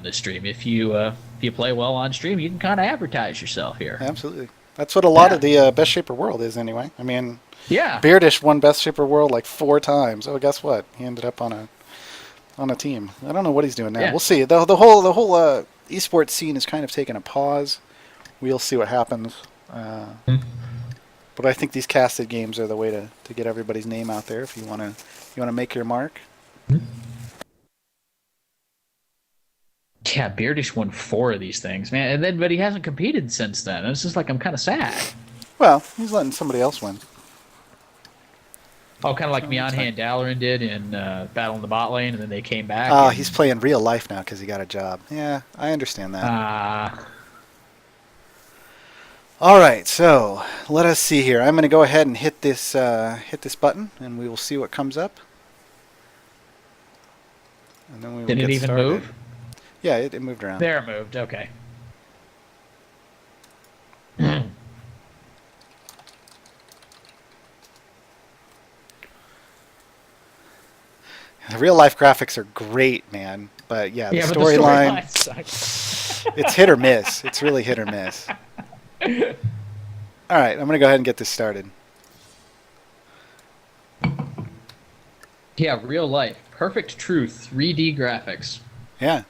on this stream. If you play well on stream, you can kind of advertise yourself here. Absolutely. That's what a lot of the Best Shaper World is anyway. I mean, Yeah. Beardish won Best Shaper World like 4 times. Oh, guess what? He ended up on a team. I don't know what he's doing now. Yeah. We'll see. The whole esports scene is kind of taking a pause. We'll see what happens. But I think these casted games are the way to get everybody's name out there if you want to make your mark. Yeah, Beardish won 4 of these things, man, but he hasn't competed since then. It's just like I'm kind of sad. Well, he's letting somebody else win. Oh, kind of like Mianhe and Dalaran did in Battle in the Bot Lane, and then they came back. Oh, he's playing real life now because he got a job. Yeah, I understand that. All right, so let us see here. I'm going to go ahead and hit this button, and we will see what comes up. And then we will Did it even started. move? Yeah, it moved around. There it moved. Okay. The real life graphics are great, man. But yeah, the storyline, it's hit or miss. It's really hit or miss. All right, I'm going to go ahead and get this started. Yeah, real life. Perfect truth. 3D graphics. Yeah.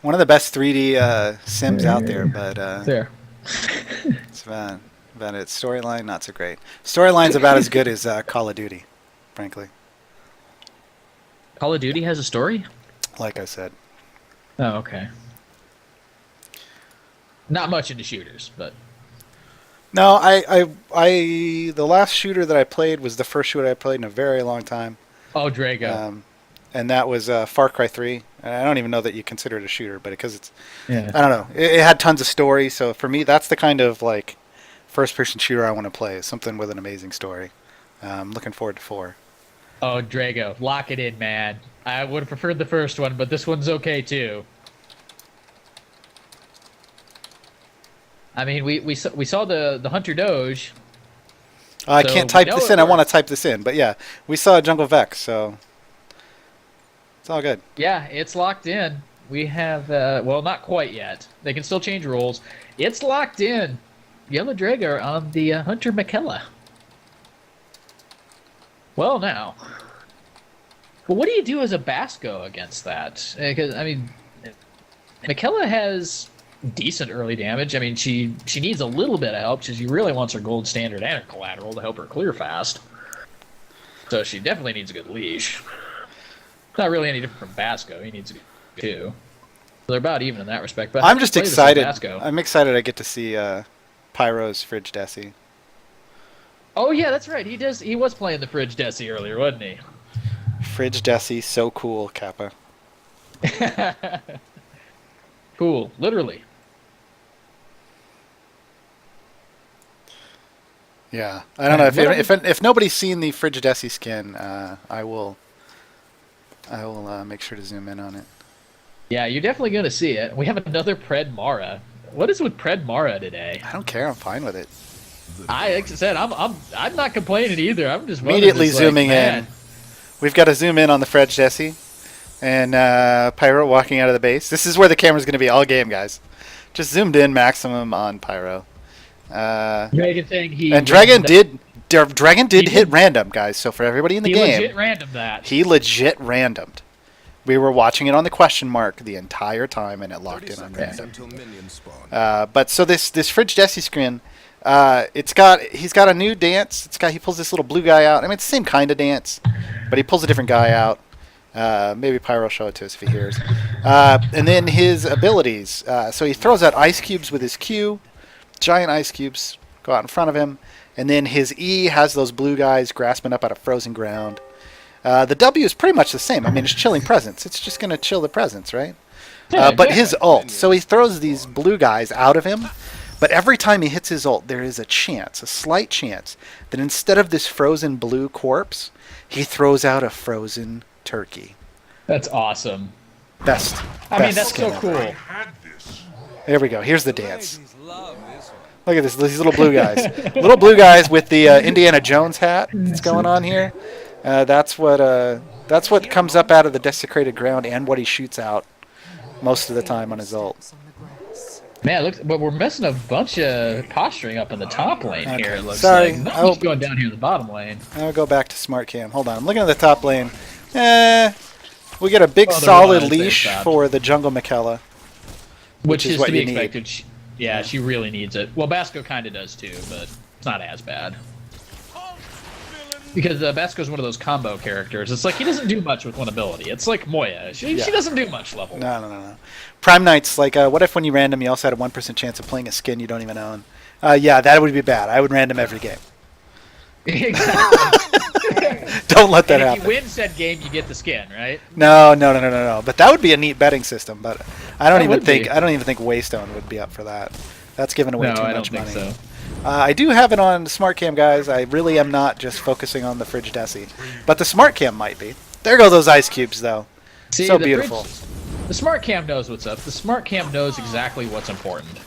One of the best 3D sims out there, but There. it's about it. Storyline, not so great. Storyline's about as good as Call of Duty, frankly. Call of Duty has a story? Like I said. Oh, okay. Not much into shooters, but... No, the last shooter that I played was the first shooter I played in a very long time. Oh, Drago. And that was Far Cry 3. And I don't even know that you consider it a shooter, but because it's... Yeah. I don't know. It had tons of story, so for me, that's the kind of, like, first-person shooter I want to play. Something with an amazing story. I'm looking forward to 4. Oh, Drago. Lock it in, man. I would have preferred the first one, but this one's okay, too. I mean, we saw the Hunter Doge. I So can't type we know this it in. I want to works. type this in. But yeah, we saw Jungle Vex, so it's all good. Yeah, it's locked in. We have, well, not quite yet. They can still change rules. It's locked in. YellowDrago on the Hunter McKellar. Well, now. But what do you do as a Basco against that? Because, I mean, McKellar has decent early damage. I mean, she needs a little bit of help because she really wants her gold standard and her collateral to help her clear fast. So she definitely needs a good leash. Not really any different from Basco. He needs a good too. So they're about even in that respect. But I'm just play this as excited. Basco. I'm excited I get to see Pyro's Fridge Desi. Oh yeah, that's right. He was playing the Fridge Desi earlier, wasn't he? Fridge Desi, so cool, Kappa. Cool, literally. Yeah, I don't know if nobody's seen the Fridge Desi skin, I will make sure to zoom in on it. Yeah, you're definitely going to see it. We have another Pred Mara. What is with Pred Mara today? I don't care. I'm fine with it. Like I said, I'm not complaining either. I'm just Immediately zooming in. We've got to zoom in on the Fridge Desi and Pyro walking out of the base. This is where the camera's going to be all game, guys. Just zoomed in maximum on Pyro. Dragon saying he and Dragon did hit random, guys. So for everybody in the game, he legit random that. He legit randomed. We were watching it on the question mark the entire time, and it locked in on random. But so this Fridge Desi screen, he's got a new dance. He pulls this little blue guy out. I mean, it's the same kind of dance, but he pulls a different guy out. Maybe Pyro will show it to us if he hears. And then his abilities. So he throws out ice cubes with his Q. Giant ice cubes go out in front of him. And then his E has those blue guys grasping up out of frozen ground. The W is pretty much the same. I mean, it's chilling presence. It's just going to chill the presence, right? But his ult. So he throws these blue guys out of him. But every time he hits his ult, there is a slight chance, that instead of this frozen blue corpse, he throws out a frozen turkey. That's awesome. Best I mean, that's skin so ever. cool. There we go. Here's the dance. Look at these little blue guys. Little blue guys with the Indiana Jones hat that's going on here. That's what comes up out of the desecrated ground and what he shoots out. most of the time on his ult. Man, look, but we're missing a bunch of posturing up in the top lane here. It looks Sorry, like nothing's going down here in the bottom lane. I'll go back to smart cam. Hold on, I'm looking at the top lane. We get a big Well, solid leash for the jungle Mikaela, which is what to be you expected. need. Yeah, she really needs it. Well, Basco kind of does too, but it's not as bad. Because Basco's one of those combo characters. It's like he doesn't do much with one ability. It's like Moya. She doesn't do much level. No. Prime Knight's like, what if when you random you also had a 1% chance of playing a skin you don't even own? Yeah, that would be bad. I would random every game. Exactly. Don't let that happen. If you win said game, you get the skin, right? No. But that would be a neat betting system. But I don't even think Waystone would be up for that. That's giving away too much money. So. I do have it on Smart Cam, guys. I really am not just focusing on the Fridge Desi, but the Smart Cam might be. There go those ice cubes, though. See, so beautiful. The Smart Cam knows what's up. The Smart Cam knows exactly what's important,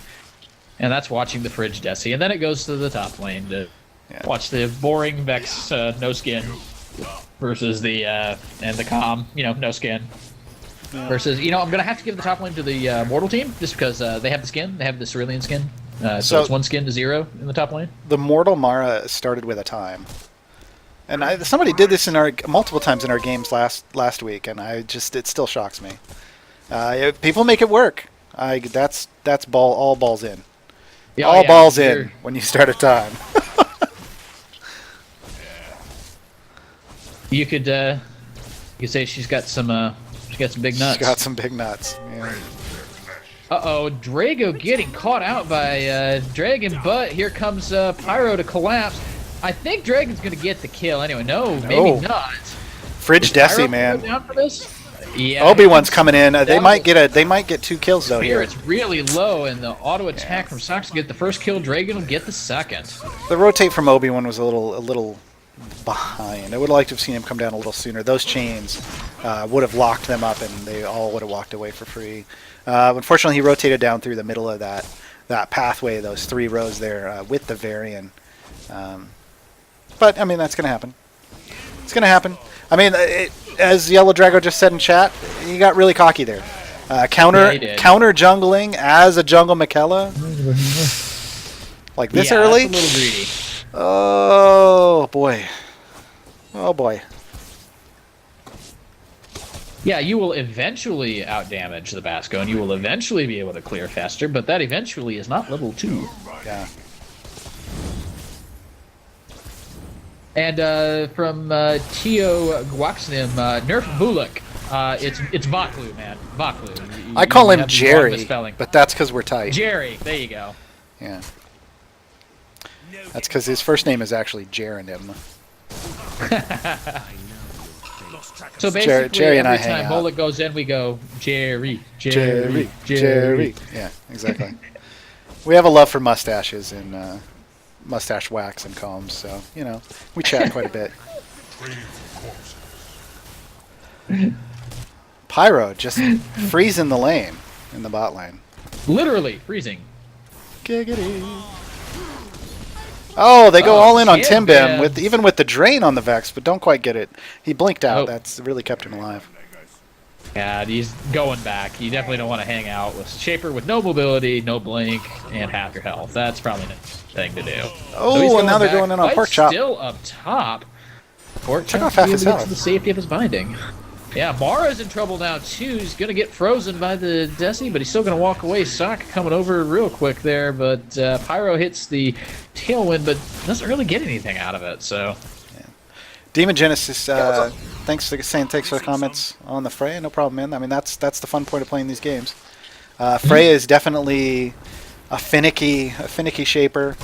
and that's watching the Fridge Desi. And then it goes to the top lane to watch the boring Vex no skin versus the and the Calm, no skin. Versus, I'm gonna have to give the top lane to the Mortal team just because they have the skin. They have the Cerulean skin. So it's 1 skin to 0 in the top lane. The Mortal Mara started with a time, and somebody did this multiple times in our games last week, and it still shocks me. People make it work. That's all balls in. Yeah, all balls in when you start a time. You could say she's got some big nuts. She's got some big nuts. Yeah. Uh-oh, Drago getting caught out by Dragon, but here comes Pyro to collapse. I think Dragon's going to get the kill. Anyway, no, maybe not. Fridge Desi, man. Down for this? Yeah, Obi-Wan's coming in. They might get 2 kills, though, here. It's really low, and the auto attack from Sox to get the first kill. Dragon will get the second. The rotate from Obi-Wan was a little behind. I would have liked to have seen him come down a little sooner. Those chains would have locked them up, and they all would have walked away for free. Unfortunately, he rotated down through the middle of that pathway, those 3 rows there with the Varian. But, I mean, that's going to happen. It's going to happen. I mean, as YellowDrago just said in chat, he got really cocky there. Counter jungling as a jungle Mikaela. Like this early? That's a little greedy. Oh, boy. Oh, boy. Yeah, you will eventually outdamage the Basco, and you will eventually be able to clear faster, but that eventually is not level 2. Yeah. And from Tio Guaxnim, nerf Bullock. It's Voklu, man. Voklu. I call him Jerry, but that's because we're tight. Jerry, there you go. Yeah. That's because his first name is actually Jeranim. So basically, Jerry and every I hang time out. Bullock goes in, we go, Jerry. Yeah, exactly. We have a love for mustaches and mustache wax and combs, so, we chat quite a bit. Pyro just freezing the lane in the bot lane. Literally freezing. Giggity. Oh, they go all in on Timbim, even with the drain on the Vex, but don't quite get it. He blinked out. That's really kept him alive. Yeah, he's going back. You definitely don't want to hang out with Shaper with no mobility, no blink, and half your health. That's probably the thing to do. Oh, and now they're going in on Pork Chop. Still up top. Pork Check Chop off half his gets health. the safety of his binding. Yeah, Mara's in trouble now, too. He's going to get frozen by the Desi, but he's still going to walk away. Sock coming over real quick there, but Pyro hits the Tailwind, but doesn't really get anything out of it, so... Yeah. Demon Genesis, thanks for the comments on the Freya. No problem, man. I mean, that's the fun point of playing these games. Freya is definitely a finicky Shaper.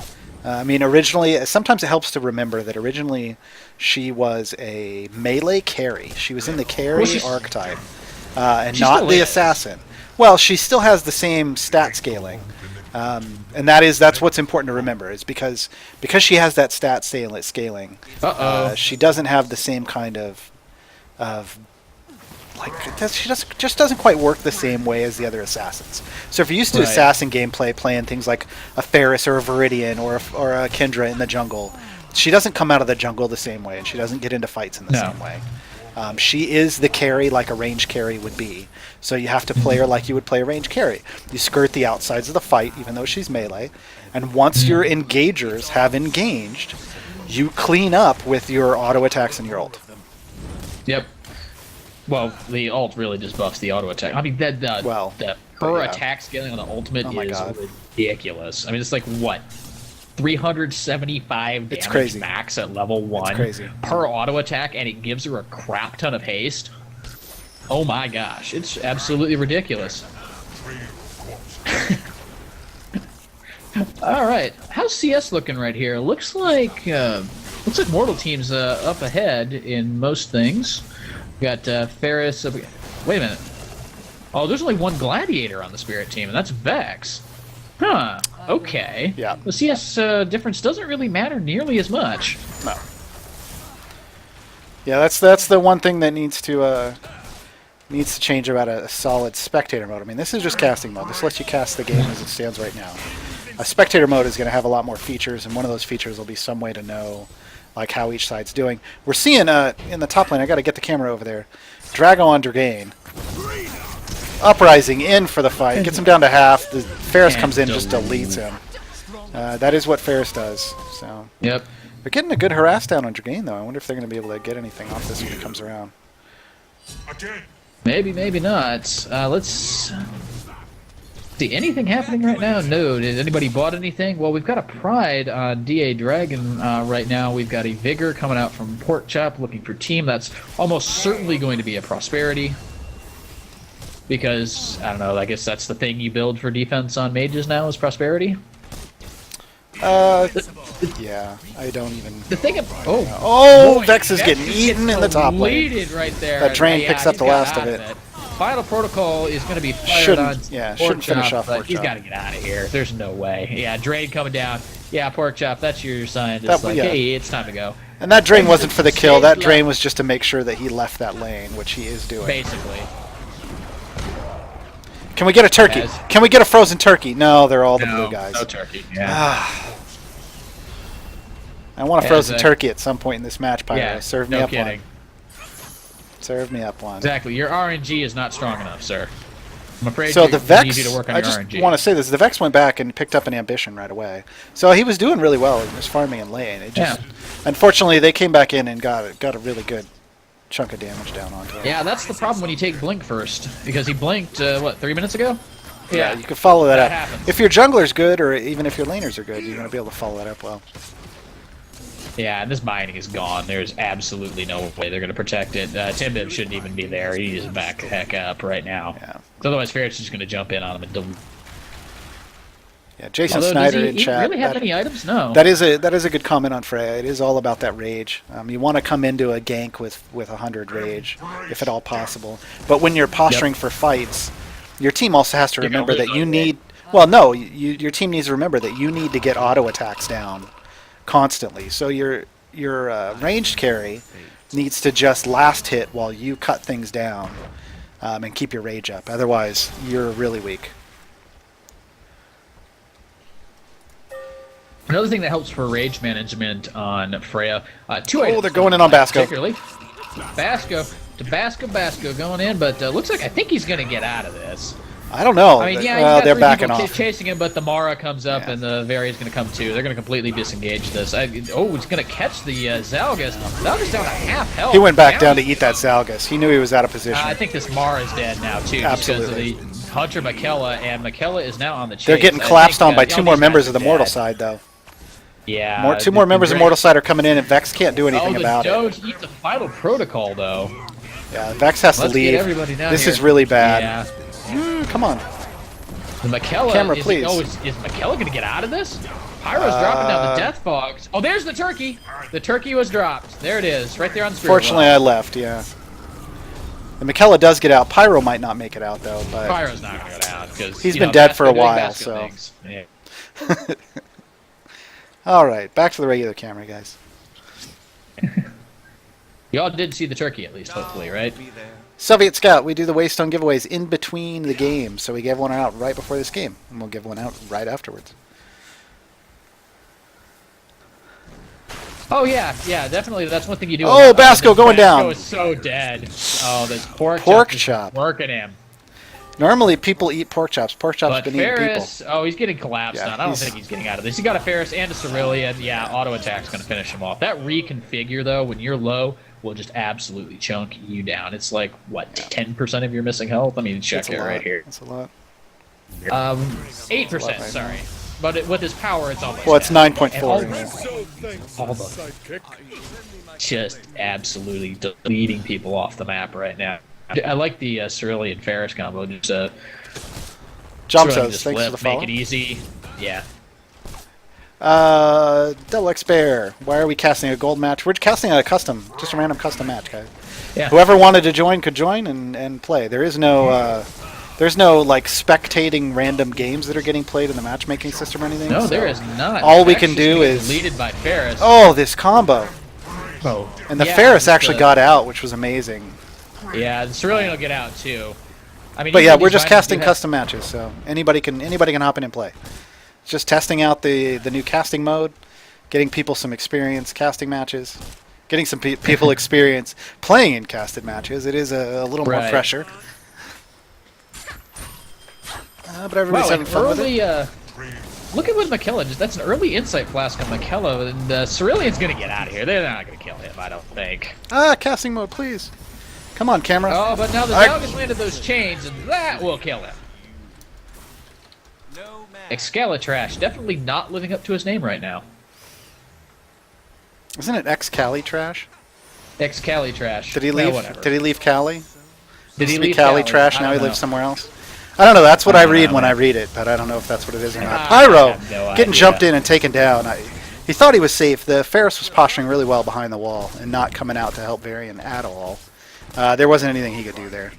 I mean, originally, sometimes it helps to remember that originally she was a melee carry. She was in the carry archetype, and not the assassin. Well, she still has the same stat scaling, and that's what's important to remember. Is because she has that stat scaling. She doesn't have the same kind of she just doesn't quite work the same way as the other assassins. So if you're used to assassin gameplay, playing things like a Ferris or a Viridian or a Kendra in the jungle, she doesn't come out of the jungle the same way, and she doesn't get into fights in the same way. She is the carry like a range carry would be. So you have to play her like you would play a range carry. You skirt the outsides of the fight, even though she's melee. And once your engagers have engaged, you clean up with your auto attacks and your ult. Yep. Well, the ult really just buffs the auto attack. I mean, her attack scaling on the ultimate is ridiculous. I mean, it's like, what? 375 damage max at level 1 per auto attack, and it gives her a crap ton of haste. Oh my gosh, it's absolutely ridiculous. All right, how's CS looking right here? Looks like Mortal Team's up ahead in most things. We got Ferris. Wait a minute. Oh, there's only one Gladiator on the Spirit team, and that's Vex. Huh. Okay. Yeah. The CS difference doesn't really matter nearly as much. No. Yeah, that's the one thing that needs to change about a solid spectator mode. I mean, this is just casting mode. This lets you cast the game as it stands right now. A spectator mode is going to have a lot more features, and one of those features will be some way to know like how each side's doing. We're seeing in the top lane. I got to get the camera over there. Drago on Dragon. Uprising in for the fight. Gets him down to half. The Ferris comes in, just deletes him. That is what Ferris does. So. Yep. They're getting a good harass down on Dragon, though. I wonder if they're going to be able to get anything off this when it comes around. Maybe, maybe not. Let's see. Anything happening right now? No. Did anybody bought anything? Well, we've got a Pride on DA Dragon right now. We've got a Vigor coming out from Pork Chop looking for team. That's almost certainly going to be a Prosperity. Because, I don't know, I guess that's the thing you build for defense on mages now is Prosperity? Yeah, I don't even... The thing of... Oh, Vex is getting eaten in the top lane. Right there. That Drain picks up the last of it. Final Protocol is going to be fired on shouldn't finish off Pork Chop. He's got to get out of here. There's no way. Yeah, Drain coming down. Yeah, Pork Chop, that's your sign. Just hey, it's time to go. And that Drain wasn't for the kill. That Drain was just to make sure that he left that lane, which he is doing. Basically. Can we get a turkey? Can we get a frozen turkey? No, they're all the blue guys. No turkey. Yeah. I want a frozen turkey at some point in this match, Pyro. Yeah, Serve me up one. Serve me up one. Exactly. Your RNG is not strong enough, sir. I'm afraid so the Vex, need you to work on I your just RNG. want to say this. The Vex went back and picked up an Ambition right away. So he was doing really well. He was farming in lane. It just, unfortunately, they came back in and got a really good chunk of damage down onto him. Yeah, that's the problem when you take Blink first. Because he blinked, what, 3 minutes ago? Yeah, you can follow that up. Happens. If your jungler's good, or even if your laners are good, you're going to be able to follow that up well. Yeah, and this mining is gone. There's absolutely no way they're going to protect it. Timbib shouldn't even be there. He needs to back the heck up right now. Yeah. Otherwise, Ferret's just going to jump in on him and delete. Yeah, Jason Snyder in chat. Really have any items? No. That is a good comment on Freya. It is all about that rage. You want to come into a gank with 100 rage, if at all possible. But when you're posturing for fights, your team also has to remember that you need. Well, no, your team needs to remember that you need to get auto attacks down constantly. So your ranged carry needs to just last hit while you cut things down and keep your rage up. Otherwise, you're really weak. Another thing that helps for rage management on Freya, two items. Oh, they're going in on Basco. Particularly, Basco going in, but looks like I think he's going to get out of this. I don't know. I mean, yeah, they're backing off. Chasing him, but the Mara comes up and the Varia's going to come too. They're going to completely disengage this. He's going to catch the Zalgus. Zalgus down to half health. He went back down to eat that Zalgus. He knew he was out of position. I think this Mara is dead now too. Absolutely. Just because of the Hunter Michaela, and Michaela is now on the chase. They're getting collapsed on by two more members of the Mortal side, though. Yeah. Two more members of Mortal side are coming in, and Vex can't do anything about it. Doge eat the final protocol, though. Yeah, Vex has to leave. This is really bad. Yeah. Come on. The Michaela Camera, please. Is Michaela going to get out of this? Pyro's dropping down the Death Fogs. Oh, there's the turkey. The turkey was dropped. There it is, right there on the screen. Fortunately, I left, yeah. The Michaela does get out. Pyro might not make it out, though. But Pyro's not going to get out because he's been dead for a while, so. Yeah. All right, back to the regular camera, guys. Y'all did see the turkey, at least, hopefully, right? Soviet Scout, we do the Waystone giveaways in between the games, so we gave one out right before this game, and we'll give one out right afterwards. Oh yeah, yeah, definitely. That's one thing you do. Oh, Basco going down. Basco is so dead. Oh, this pork chop. working him. Normally people eat pork chops. Pork chops But been eating people. Ferris, oh, he's getting collapsed on. I don't think he's getting out of this. He got a Ferris and a Cerulean. Yeah, auto attack's going to finish him off. That reconfigure, though, when you're low, will just absolutely chunk you down. It's like, what, 10% of your missing health? I mean, check it right here. That's a lot. 8%, sorry. But with his power, it's almost. Well, it's 9.4. Just absolutely deleting people off the map right now. I like the Cerulean Ferris combo. Just Jump says, thanks for the follow. Make it easy. Yeah. Double X Bear. Why are we casting a gold match? We're casting a custom, just a random custom match, guys. Yeah. Whoever wanted to join could join and play. There is no like spectating random games that are getting played in the matchmaking system or anything. No, so there is not. All we can do is deleted by Ferris. Oh, this combo. Oh. And the Ferris actually got out, which was amazing. Yeah, the Cerulean will get out too. I mean, but yeah, we're just casting custom matches, so anybody can hop in and play. It's just testing out the new casting mode, getting people some experience casting matches, getting some people experience playing in casted matches. It is a little more pressure. But everybody's having fun with it. Look at what McKellar just. That's an early insight flask on McKellar, and Cerulean's gonna get out of here. They're not gonna kill him, I don't think. Casting mode, please. Come on, camera. Oh, but now the dog has landed those chains, and that will kill him. Excalitrash, definitely not living up to his name right now. Isn't it Excalitrash? Excalitrash. Did he leave? Did he leave Cali? Did he leave Cali Trash? Now he lives somewhere else. I don't know. That's what I read when I read it, but I don't know if that's what it is or not. Pyro getting jumped in and taken down. He thought he was safe. The Ferris was posturing really well behind the wall and not coming out to help Varian at all. There wasn't anything he could do there.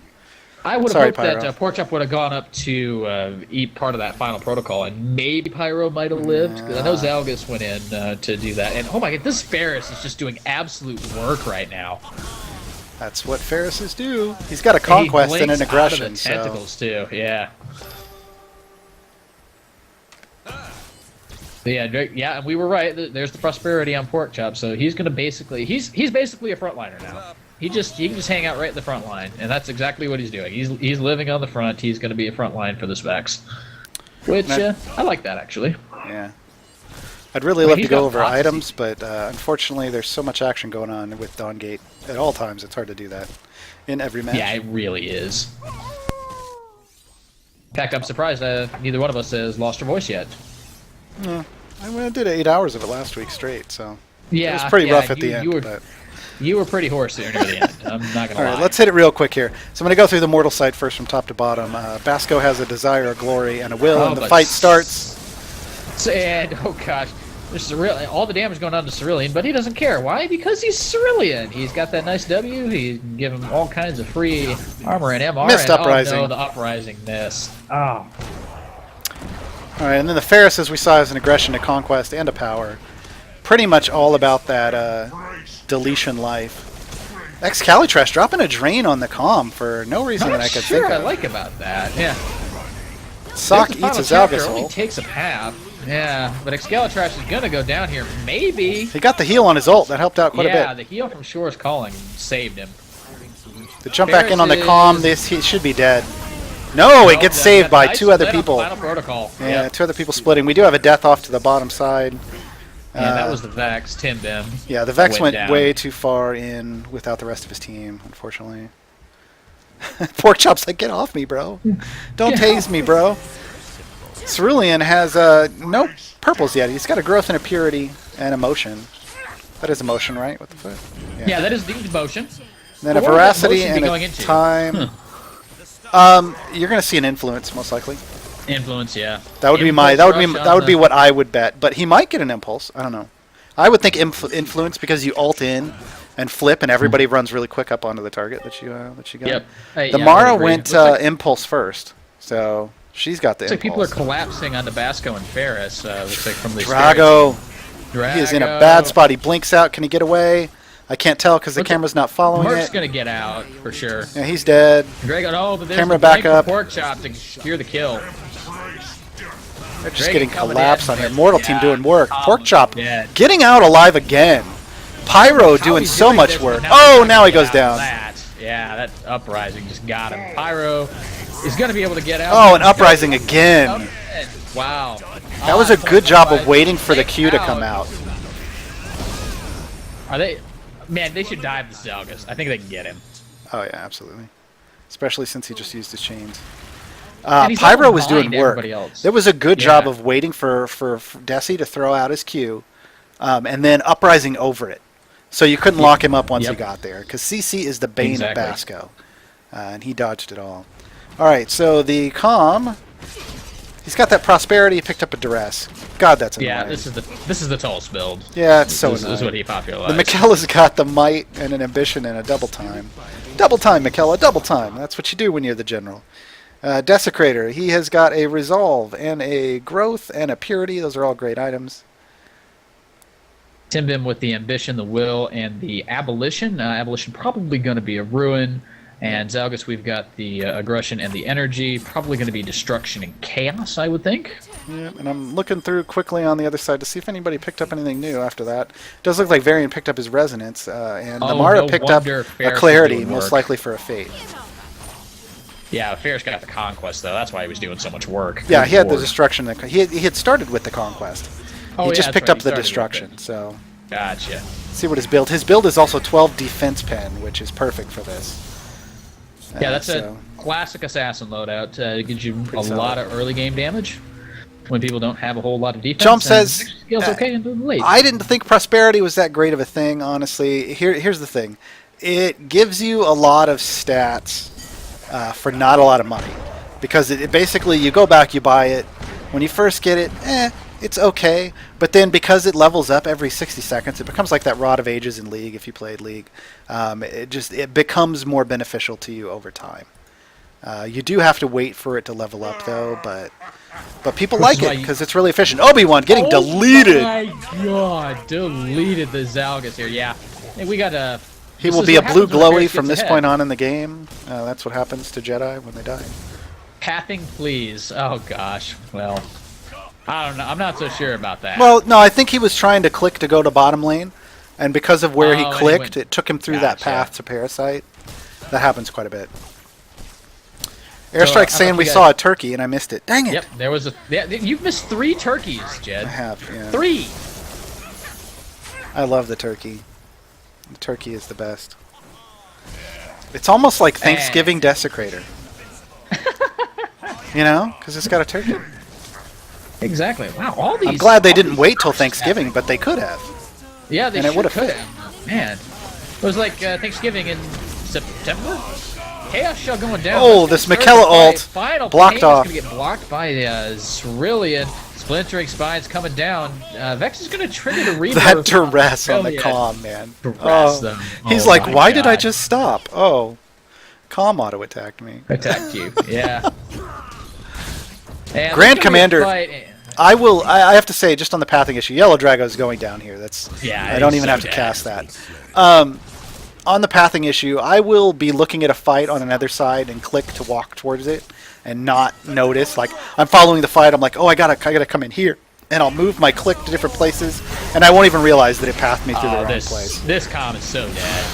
I would have hoped that Porkchop would have gone up to eat part of that final protocol, and maybe Pyro might have lived. Because I know Zalgus went in to do that. And oh my god, this Ferris is just doing absolute work right now. That's what Ferrises do. He's got a conquest and an aggression. Out of the tentacles too, yeah. Yeah, and we were right. There's the prosperity on Porkchop, so he's gonna basically he's basically a frontliner now. He can just hang out right in the front line, and that's exactly what he's doing. He's living on the front. He's going to be a front line for the specs, which I like that actually. Yeah, I'd really love to go over items, but unfortunately, there's so much action going on with Dawngate at all times. It's hard to do that in every match. Yeah, it really is. In fact, I'm surprised neither one of us has lost our voice yet. No, I did 8 hours of it last week straight, so yeah, it was pretty rough at the end. You were pretty hoarse there near the end. I'm not going to lie. All right, let's hit it real quick here. So I'm going to go through the mortal side first from top to bottom. Basco has a desire, a glory, and a will, and the fight starts. And, oh gosh, there's all the damage going on to Cerulean, but he doesn't care. Why? Because he's Cerulean. He's got that nice W. He can give him all kinds of free armor and MR. Missed Uprising. Oh no, the Uprising missed. Oh. All right, and then the Ferris, as we saw, has an aggression, a conquest, and a power. Pretty much all about that deletion life. Excalitrash dropping a drain on the comm for no reason that I could think of. I like about that, yeah. Sock eats a Zalgus only takes a half. Yeah, but Excalitrash is going to go down here. Maybe. He got the heal on his ult. That helped out quite a bit. Yeah, the heal from Shore's Calling saved him. The jump back in on the comm, he should be dead. No, it gets saved by two other people. Final protocol. Yeah, two other people splitting. We do have a death off to the bottom side. Yeah, that was the Vex, Tim Bim. Yeah, the Vex went way too far in without the rest of his team, unfortunately. Porkchop's like, get off me, bro. Don't tase me, bro. Cerulean has no purples yet. He's got a growth and a purity and emotion. That is emotion, right? With the foot? Yeah, that is the emotion. And then a veracity and a time. You're going to see an influence, most likely. Influence, yeah. That would be what I would bet. But he might get an impulse. I don't know. I would think influence because you ult in and flip, and everybody runs really quick up onto the target that you got. Yep. The Mara went impulse first, so she's got the impulse. Looks like people are collapsing onto Basco and Ferris. Looks like from the Drago. He is in a bad spot. He blinks out. Can he get away? I can't tell because the camera's not following Mark's going to get out for sure. Yeah, he's dead. Drago, but there's camera back up. Porkchop to secure the kill. They're just getting collapsed on here. Mortal team doing work. Porkchop getting out alive again. Pyro doing so much work. Oh, now he goes down. Yeah, that uprising just got him. Pyro is going to be able to get out. Oh, an uprising again. Wow. That was a good job of waiting for the Q to come out. Are they? Man, they should dive the Zalgus. I think they can get him. Oh yeah, absolutely. Especially since he just used his chains. Pyro was doing work. There was a good job of waiting for Desi to throw out his Q, and then uprising over it. So you couldn't lock him up once he got there, because CC is the bane of Basco, and he dodged it all. All right, so the Calm, he's got that prosperity. He picked up a duress. God, that's annoying. Yeah, this is the tallest build. Yeah, it's so annoying. This is what he popularized. The Mikella's got the might and an ambition and a double time. Double time, Veknus, double time. That's what you do when you're the general. Desecrator, he has got a resolve and a growth and a purity. Those are all great items. Timbim with the ambition, the will, and the abolition. Abolition probably going to be a ruin. And Zalgus, we've got the aggression and the energy. Probably going to be destruction and chaos, I would think. Yeah, and I'm looking through quickly on the other side to see if anybody picked up anything new after that. It does look like Varian picked up his resonance, and Namara picked up a clarity, most likely for a fate. Yeah, Ferris got the conquest though. That's why he was doing so much work. Yeah, he had the destruction. He had started with the conquest. He just picked up the destruction. So. Gotcha. See what his build. His build is also 12 defense pen, which is perfect for this. Yeah, that's a classic assassin loadout. It gives you a lot of early game damage when people don't have a whole lot of defense. Jump says, okay into the late. I didn't think prosperity was that great of a thing, honestly. Here's the thing. It gives you a lot of stats for not a lot of money. Because it basically, you go back, you buy it. When you first get it, it's okay. But then because it levels up every 60 seconds, it becomes like that Rod of Ages in League, if you played League. It becomes more beneficial to you over time. You do have to wait for it to level up, though, but people like it because it's really efficient. Obi-Wan getting deleted! Oh my god, deleted the Zalgus here, yeah. Hey, we got a... He will be a blue glowy from this point on in the game. That's what happens to Jedi when they die. Pathing, please. Oh gosh, well... I don't know. I'm not so sure about that. Well, no, I think he was trying to click to go to bottom lane, and because of where he clicked, it took him through that path to Parasite. That happens quite a bit. Airstrike's saying we saw a turkey, and I missed it. Dang it! Yep, there was a... you've missed 3 turkeys, Jed. I have, yeah. 3! I love the turkey. The turkey is the best. It's almost like Thanksgiving Desecrator. You know? Because it's got a turkey. Exactly. Wow, all these... I'm glad they didn't wait till Thanksgiving, but they could have. Yeah, they could have. Man. It was like Thanksgiving in September? Chaos Shell going down. Oh, this Mikella ult blocked off. Going to get blocked by Cerulean. Splintering Spines coming down. Vex is going to trigger the rebirth. That duress on the Calm, man. He's like, why did I just stop? Oh, Calm auto-attacked me. Attacked you, yeah. And Grand Commander, I have to say, just on the pathing issue, YellowDrago is going down here. I don't even have to cast that. On the pathing issue, I will be looking at a fight on another side and click to walk towards it and not notice. Like, I'm following the fight, I'm like, oh, I gotta come in here. And I'll move my click to different places, and I won't even realize that it pathed me through the wrong place. This Calm is so dead.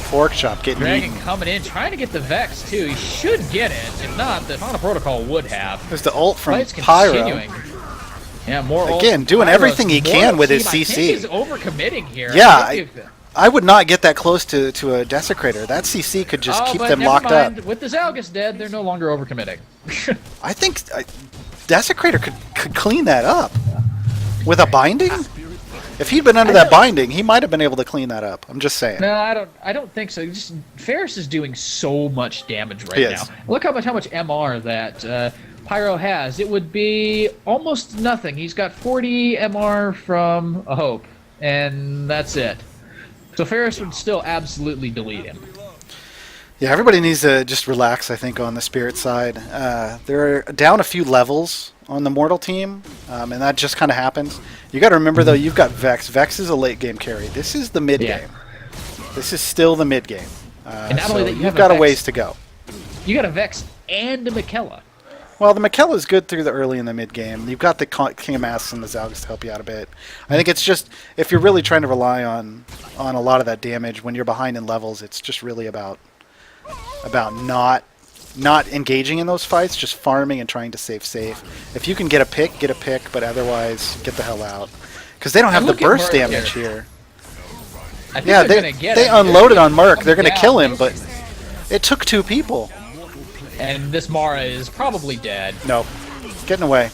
Fork Chop getting Dragon coming in, trying to get the Vex, too. He should get it. If not, the Final Protocol would have. There's the ult from Pyro. Yeah, more ult. Again, doing everything he can with his CC. I think he's overcommitting here. Yeah, I would not get that close to a Desecrator. That CC could just keep them locked up. With the Zalgus dead, they're no longer overcommitting. I think Desecrator could clean that up. With a binding? If he'd been under that binding, he might have been able to clean that up. I'm just saying. No, I don't think so. Just Ferris is doing so much damage right now. Look how much MR that Pyro has. It would be almost nothing. He's got 40 MR from a Hope, and that's it. So Ferris would still absolutely delete him. Yeah, everybody needs to just relax, I think, on the Spirit side. They're down a few levels on the Mortal team, and that just kind of happens. You got to remember, though, you've got Vex. Vex is a late-game carry. This is the mid-game. This is still the mid-game. And not only that, you've got a ways to go. You got a Vex and a Mikella. Well, the Miquella's good through the early and the mid game. You've got the King of Masks and the Zalgus to help you out a bit. I think it's just, if you're really trying to rely on a lot of that damage, when you're behind in levels, it's just really about not engaging in those fights, just farming and trying to save safe. If you can get a pick, but otherwise, get the hell out. Because they don't have the burst damage here. Yeah, they unloaded on Merc. They're going to kill him, but it took 2 people. And this Mara is probably dead. No. Getting away.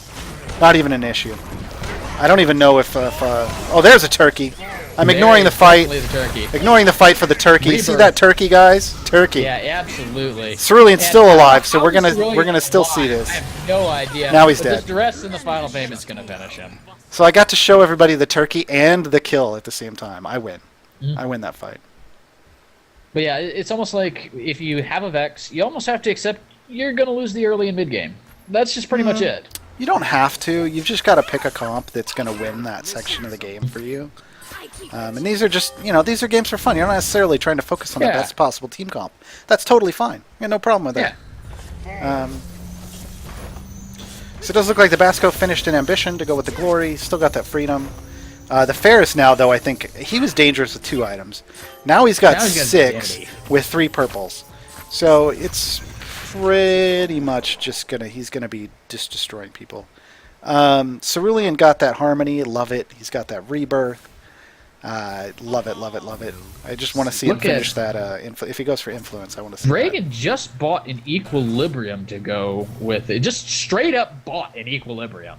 Not even an issue. I don't even know if... oh, there's a turkey. I'm ignoring the fight. The turkey. Ignoring the fight for the turkey. Rebirth. See that turkey, guys? Turkey. Yeah, absolutely. Cerulean's still alive, so we're gonna still see this. I have no idea. Now he's but dead. This duress in the final payment's gonna finish him. So I got to show everybody the turkey and the kill at the same time. I win. I win that fight. But yeah, it's almost like if you have a Vex, you almost have to accept you're going to lose the early and mid game. That's just pretty much it. You don't have to. You've just got to pick a comp that's going to win that section of the game for you. And these are just, these are games for fun. You're not necessarily trying to focus on the best possible team comp. That's totally fine. You have no problem with that. So it does look like the Basco finished in Ambition to go with the Glory. Still got that freedom. The Ferris now, though, I think he was dangerous with 2 items. Now he's got 6 with 3 purples. So it's pretty much just he's gonna be just destroying people. Cerulean got that Harmony, love it. He's got that Rebirth. Love it, love it, love it. I just want to see him finish that. If he goes for Influence, I want to see Reagan just bought an Equilibrium to go with it. Just straight up bought an Equilibrium.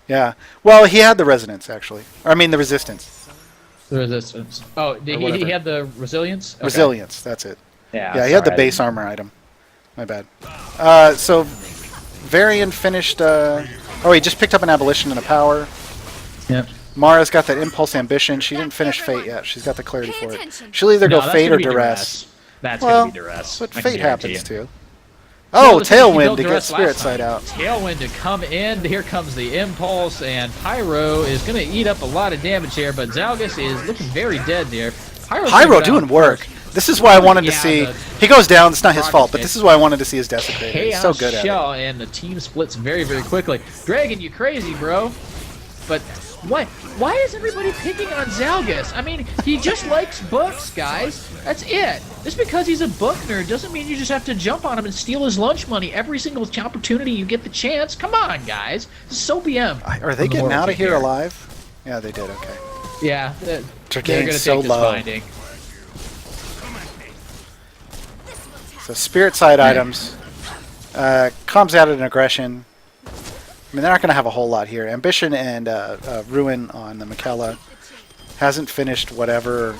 Yeah. Well, he had the Resonance, actually. Or, I mean, the Resistance. The Resistance. Oh, he had the Resilience? Okay. Resilience, that's it. Yeah, he had the base armor item. My bad. So, Varian finished... oh, he just picked up an Abolition and a Power. Yep. Mara's got that Impulse Ambition. She didn't finish Fate yet. She's got the clarity for it. She'll either go Fate or Duress. That's going to be Duress. But Fate happens too. Oh, Tailwind to get Spirit Side out. Tailwind to come in. Here comes the Impulse, and Pyro is going to eat up a lot of damage here, but Zalgus is looking very dead there. Pyro doing work. This is why I wanted to see... He goes down, it's not his fault, but this is why I wanted to see his Desecrator. He's so good at it. And the team splits very, very quickly. Dragon, you crazy, bro. But why is everybody picking on Zalgus? I mean, he just likes books, guys. That's it. Just because he's a book nerd doesn't mean you just have to jump on him and steal his lunch money every single opportunity you get the chance. Come on, guys. This is so BM. Are they getting out of here alive? Yeah, they did. Okay. Yeah. They're going to so low. Binding. So Spirit Side items. Comes out at an Aggression. I mean, they're not going to have a whole lot here. Ambition and Ruin on the Miquella. Hasn't finished whatever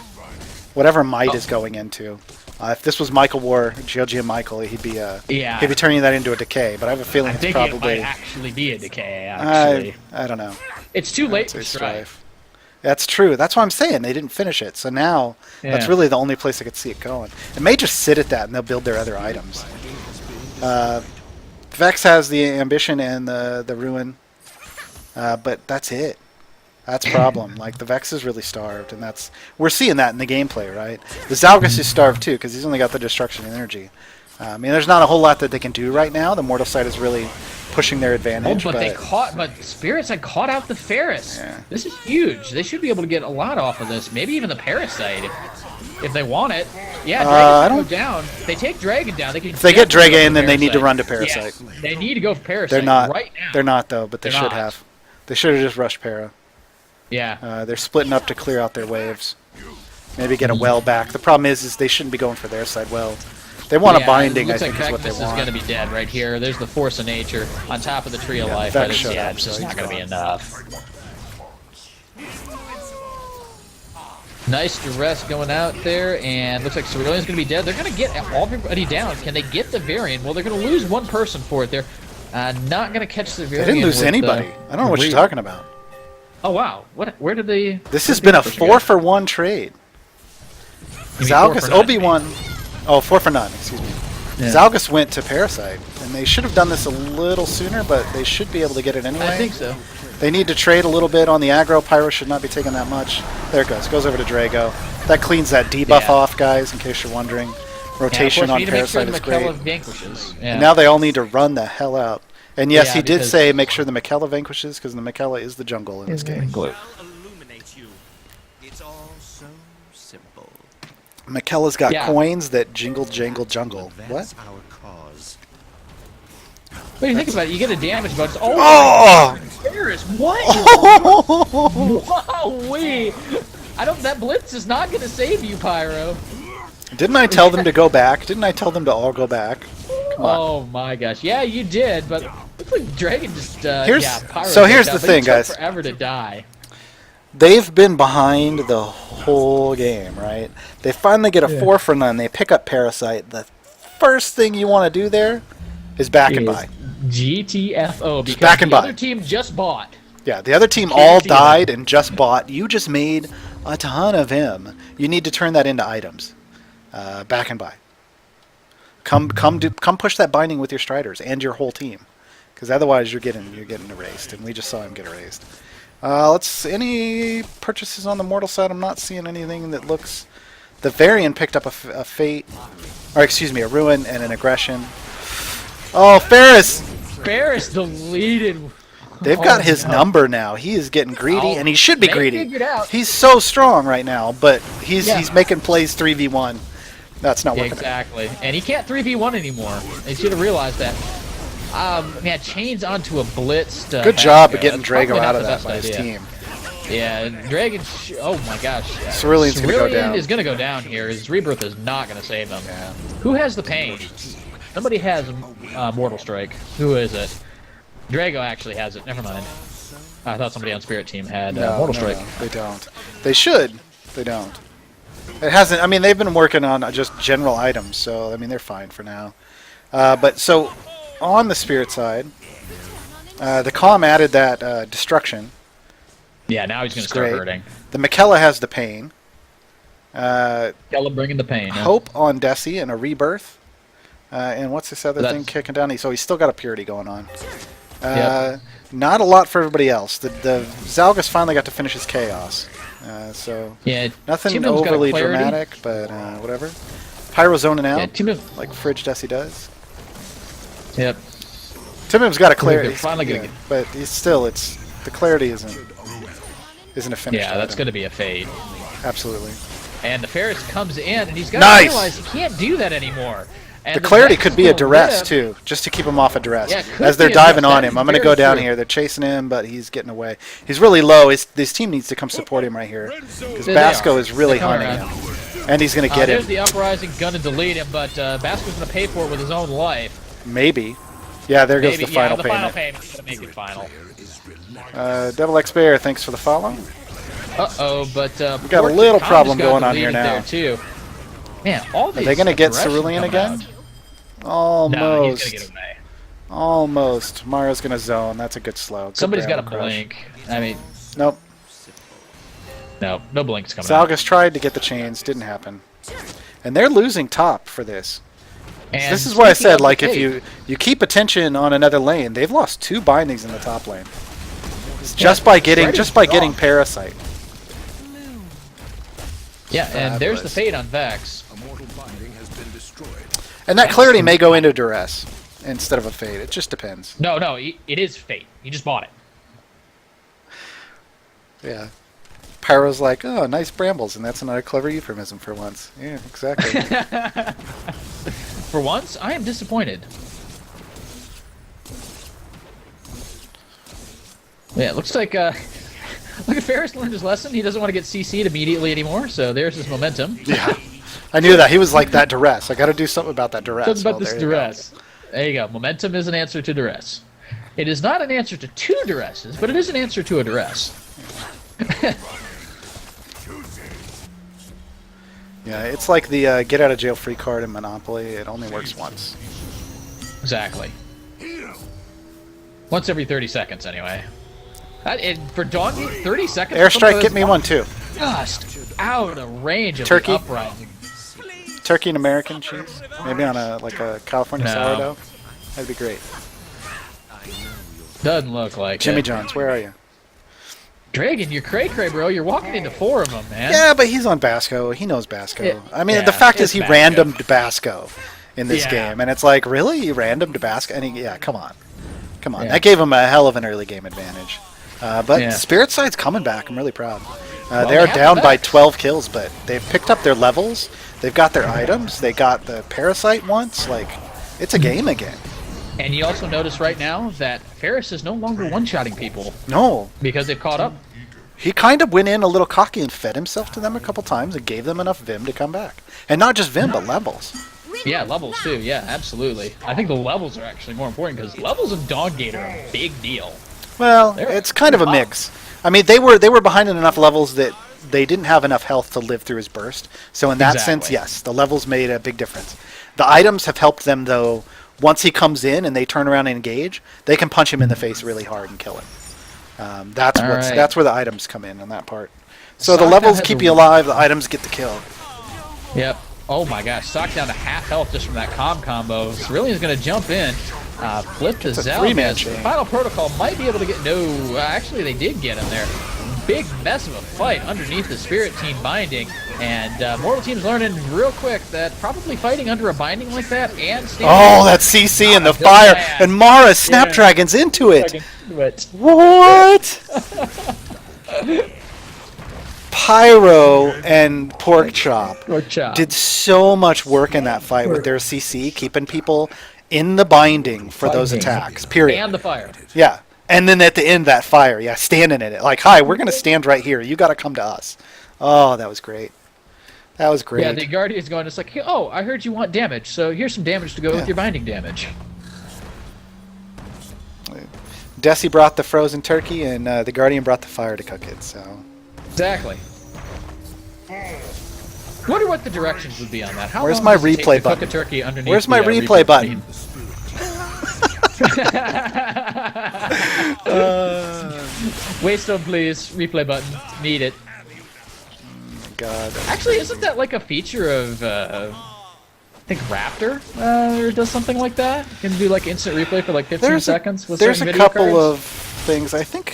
might is going into. If this was Michael War, GLG and Michael, he'd be turning that into a Decay. But I have a feeling it's probably... it might actually be a Decay, actually. I don't know. It's too late for Strife. That's true. That's why I'm saying they didn't finish it. So now, that's really the only place I could see it going. It may just sit at that, and they'll build their other items. Vex has the Ambition and the Ruin, but that's it. That's a problem. Like, the Vex is really starved, and we're seeing that in the gameplay, right? The Zalgus is starved too, because he's only got the Destruction Energy. I mean, there's not a whole lot that they can do right now. The Mortal Side is really pushing their advantage. Oh, but Spirits had caught out the Ferris. Yeah. This is huge. They should be able to get a lot off of this. Maybe even the Parasite if they want it. Yeah, Dragon go down. They take Dragon down. If they get Dragon in, then they need to run to Parasite. Yes, they need to go for Parasite. They're not right now. They're not though, but they should have. They should have just rushed Para. Yeah. They're splitting up to clear out their waves. Maybe get a well back. The problem is they shouldn't be going for their side well. They want a binding, I think, is what they want. Veknus is going to be dead right here. There's the Force of Nature on top of the Tree of Life. It's just not going to be enough. Nice duress going out there, and looks like Cerulean's going to be dead. They're going to get everybody down. Can they get the Varian? Well, they're going to lose one person for it. They're not going to catch the Varian. They didn't lose anybody. I don't know what you're talking about. Oh, wow. Where did they... This has been a 4-for-1 trade. Zalgus, Obi-Wan... Oh, 4 for none, excuse me. Yeah. Zalgus went to Parasite, and they should have done this a little sooner, but they should be able to get it anyway. I think so. They need to trade a little bit on the aggro. Pyro should not be taking that much. There it goes. Goes over to Drago. That cleans that debuff off, guys, in case you're wondering. Rotation on Parasite is great. Vanquishes. And now they all need to run the hell out. And yes, Yeah, he did because- say make sure the Mekela vanquishes, because the Mekela is the jungle in this game. It's all so simple. Mekela's got Yeah. coins that jingle, jangle, jungle. What? That's our cause. What do you think about it? You get a damage bonus. Oh, Oh! Ferris, what? Wow, wait. I don't. That blitz is not going to save you, Pyro. Didn't I tell them to go back? Didn't I tell them to all go back? Come on. Oh my gosh. Yeah, you did, but looks like Dragon just. Here's- yeah, Pyro so goes here's down, the but thing, he took guys. Forever to die. They've been behind the whole game, right? They finally get a 4 for none. They pick up Parasite. The first thing you want to do there is back and buy. GTFO because back and the buy. other team just bought. Yeah, the other team all Guaranteed. died and just bought. You just made a ton of him. You need to turn that into items. Back and buy. Come push that binding with your Striders and your whole team, because otherwise you're getting erased, and we just saw him get erased. Any purchases on the mortal side? I'm not seeing anything that looks. The Varian picked up a fate, or excuse me, a ruin and an aggression. Oh, Ferris! Ferris deleted. They've got his number now. He is getting greedy, and he should be They greedy. figured out. He's so strong right now, but he's Yeah. making plays 3v1. That's not Yeah, working. exactly. And he can't 3v1 anymore. They should have realized that. Man, chains onto a blitz. Good job of getting That's Drago probably out not of the that best by his idea. team. Yeah, Dragon. Oh my gosh. Yeah. Cerulean's gonna go down. is going to go down here. His rebirth is not going to save him. Yeah. Who has the pain? Somebody has Mortal Strike. Who is it? Drago actually has it. Never mind. I thought somebody on Spirit Team had Mortal Strike. No, they don't. They should. They don't. It hasn't. I mean, they've been working on just general items, so I mean, they're fine for now. But so on the Spirit side, the Calm added that destruction. Yeah, now he's going to Great. start hurting. The Mekela has the pain. Kella bringing the pain. Yeah. Hope on Desi and a rebirth. And what's this other thing That's- kicking down? So he's still got a purity going on. Yep. Not a lot for everybody else. The Zalgus finally got to finish his chaos. So Yeah, nothing Team Doom's got a overly clarity. dramatic, but whatever. Pyro zoning out Yeah, Team Doom. like Fridge Desi does. Yep. Timim's got a clarity, They're finally gonna get- but it's the clarity isn't a finished Yeah, that's item. going to be a fade. Absolutely. And the Ferris comes in, and he's got Nice! to realize he can't do that anymore. And The clarity Vex could be a will duress live. too, just to keep him off a duress. Yeah, it could As they're be a diving duress. on That him, is I'm going to very go down true. here. They're chasing him, but he's getting away. He's really low. This team needs to come support him right here, because They Basco are. is really They're coming hunting around. him, and he's going to get There's him. the Uprising, gonna delete him, but Basco's going to pay for it with his own life. Maybe. Yeah, there goes Maybe, the final the payment. final payment's going to make it final. Devil X Bear, thanks for the follow. Uh-oh, but... We got a little problem going on here now. There too. Man, all these Are they going to get aggression Cerulean coming again? out. Almost. No, he's going to get away. Almost. Mario's going to zone. That's a good slow. Good Somebody's got to Bramble Crush. blink. I mean, Nope. no blink's coming out. Zalgus tried to get the chains. Didn't happen. And they're losing top for this. And This is why I speaking said, of like, the if fate, you keep attention on another lane, they've lost 2 bindings in the top lane. It's just by getting strong. Parasite. Yeah, and there's the Fabulous. fate on Vex. A mortal binding has been destroyed. And that clarity may go into duress instead of a fade. It just depends. No, it is fate. You just bought it. Yeah. Pyro's like, oh, nice brambles, and that's another clever euphemism for once. Yeah, exactly. For once, I am disappointed. Yeah, it looks like look at Ferris learned his lesson. He doesn't want to get CC'd immediately anymore, so there's his momentum. Yeah. I knew that. He was like, that duress. I got to do something about that duress. Something about Well, this there you go. duress. There you go. Momentum is an answer to duress. It is not an answer to 2 duresses, but it is an answer to a duress. Yeah, it's like the get out of jail free card in Monopoly. It only works once. Exactly. Once every 30 seconds, anyway. For Donkey, 30 seconds. Airstrike, get me one too. Just out of range of Turkey? the uprising. Turkey and American cheese, maybe on a California No. sourdough. That'd be great. Doesn't look like Jimmy it. John's, where are you? Dragon, you're cray-cray, bro. You're walking into 4 of them, man. Yeah, but he's on Basco. He knows Basco. Yeah. I mean, Yeah, the fact is it's he Basco. randomed Basco in this Yeah. game, and it's like, really, you randomed Basco? And yeah, come on, Come on, Yeah. that gave him a hell of an early game advantage. But Yeah. Spirit Side's coming back. I'm really proud. They they are have down the by Vex. 12 kills, but they've picked up their levels. They've got their items. They got the Parasite once. Like, it's a game again. And you also notice right now that Ferris is no longer one-shotting people No, because they've caught up. he kind of went in a little cocky and fed himself to them a couple times and gave them enough Vim to come back. And not just Vim, but levels. Yeah, levels too. Yeah, absolutely. I think the levels are actually more important because levels of Dawngate are a big deal. Well, They're it's kind of a pretty mix. I mean, they were behind in enough levels that they didn't have enough health to live through his burst. So in that sense, Exactly. yes, the levels made a big difference. The items have helped them, though. Once he comes in and they turn around and engage, they can punch him in the face really hard and kill him. That's Alright. that's where the items come in on that part. So the Sockdown levels has keep a- you alive. The items get the kill. Yep. Oh my gosh, Sock down to half health just from that combo. Cerulean's going to jump in, flip to It's a Zell. three-man because chain. Final Protocol might be able to get... No, actually they did get him there. Big mess of a fight underneath the Spirit Team binding. And Mortal Team's learning real quick that probably fighting under a binding like that and standing... Oh, that CC and the good fire. man. And Mara Snapdragon's into it. But What? Pyro and Pork Chop did so much work in that fight with their CC, keeping people in the binding for those Binding. attacks. Period. And the fire. Yeah. And then at the end, that fire. Yeah, standing in it. Like, hi, we're going to stand right here. You got to come to us. Oh, that was great. That was great. Yeah, the Guardian's going, it's like, oh, I heard you want damage, so here's some damage to go with your binding damage. Desi brought the frozen turkey, and the Guardian brought the fire to cook it. So Exactly. Wonder what the directions would be on that. How Where's long my does it take replay to button? Cook a turkey underneath Where's my the, replay button? Waystone, please. Replay button. Need it. God. Actually, isn't that like a feature of, I think Raptor or does something like that? Can do like instant replay for like 15 seconds with There's certain a video couple cards? of things. I think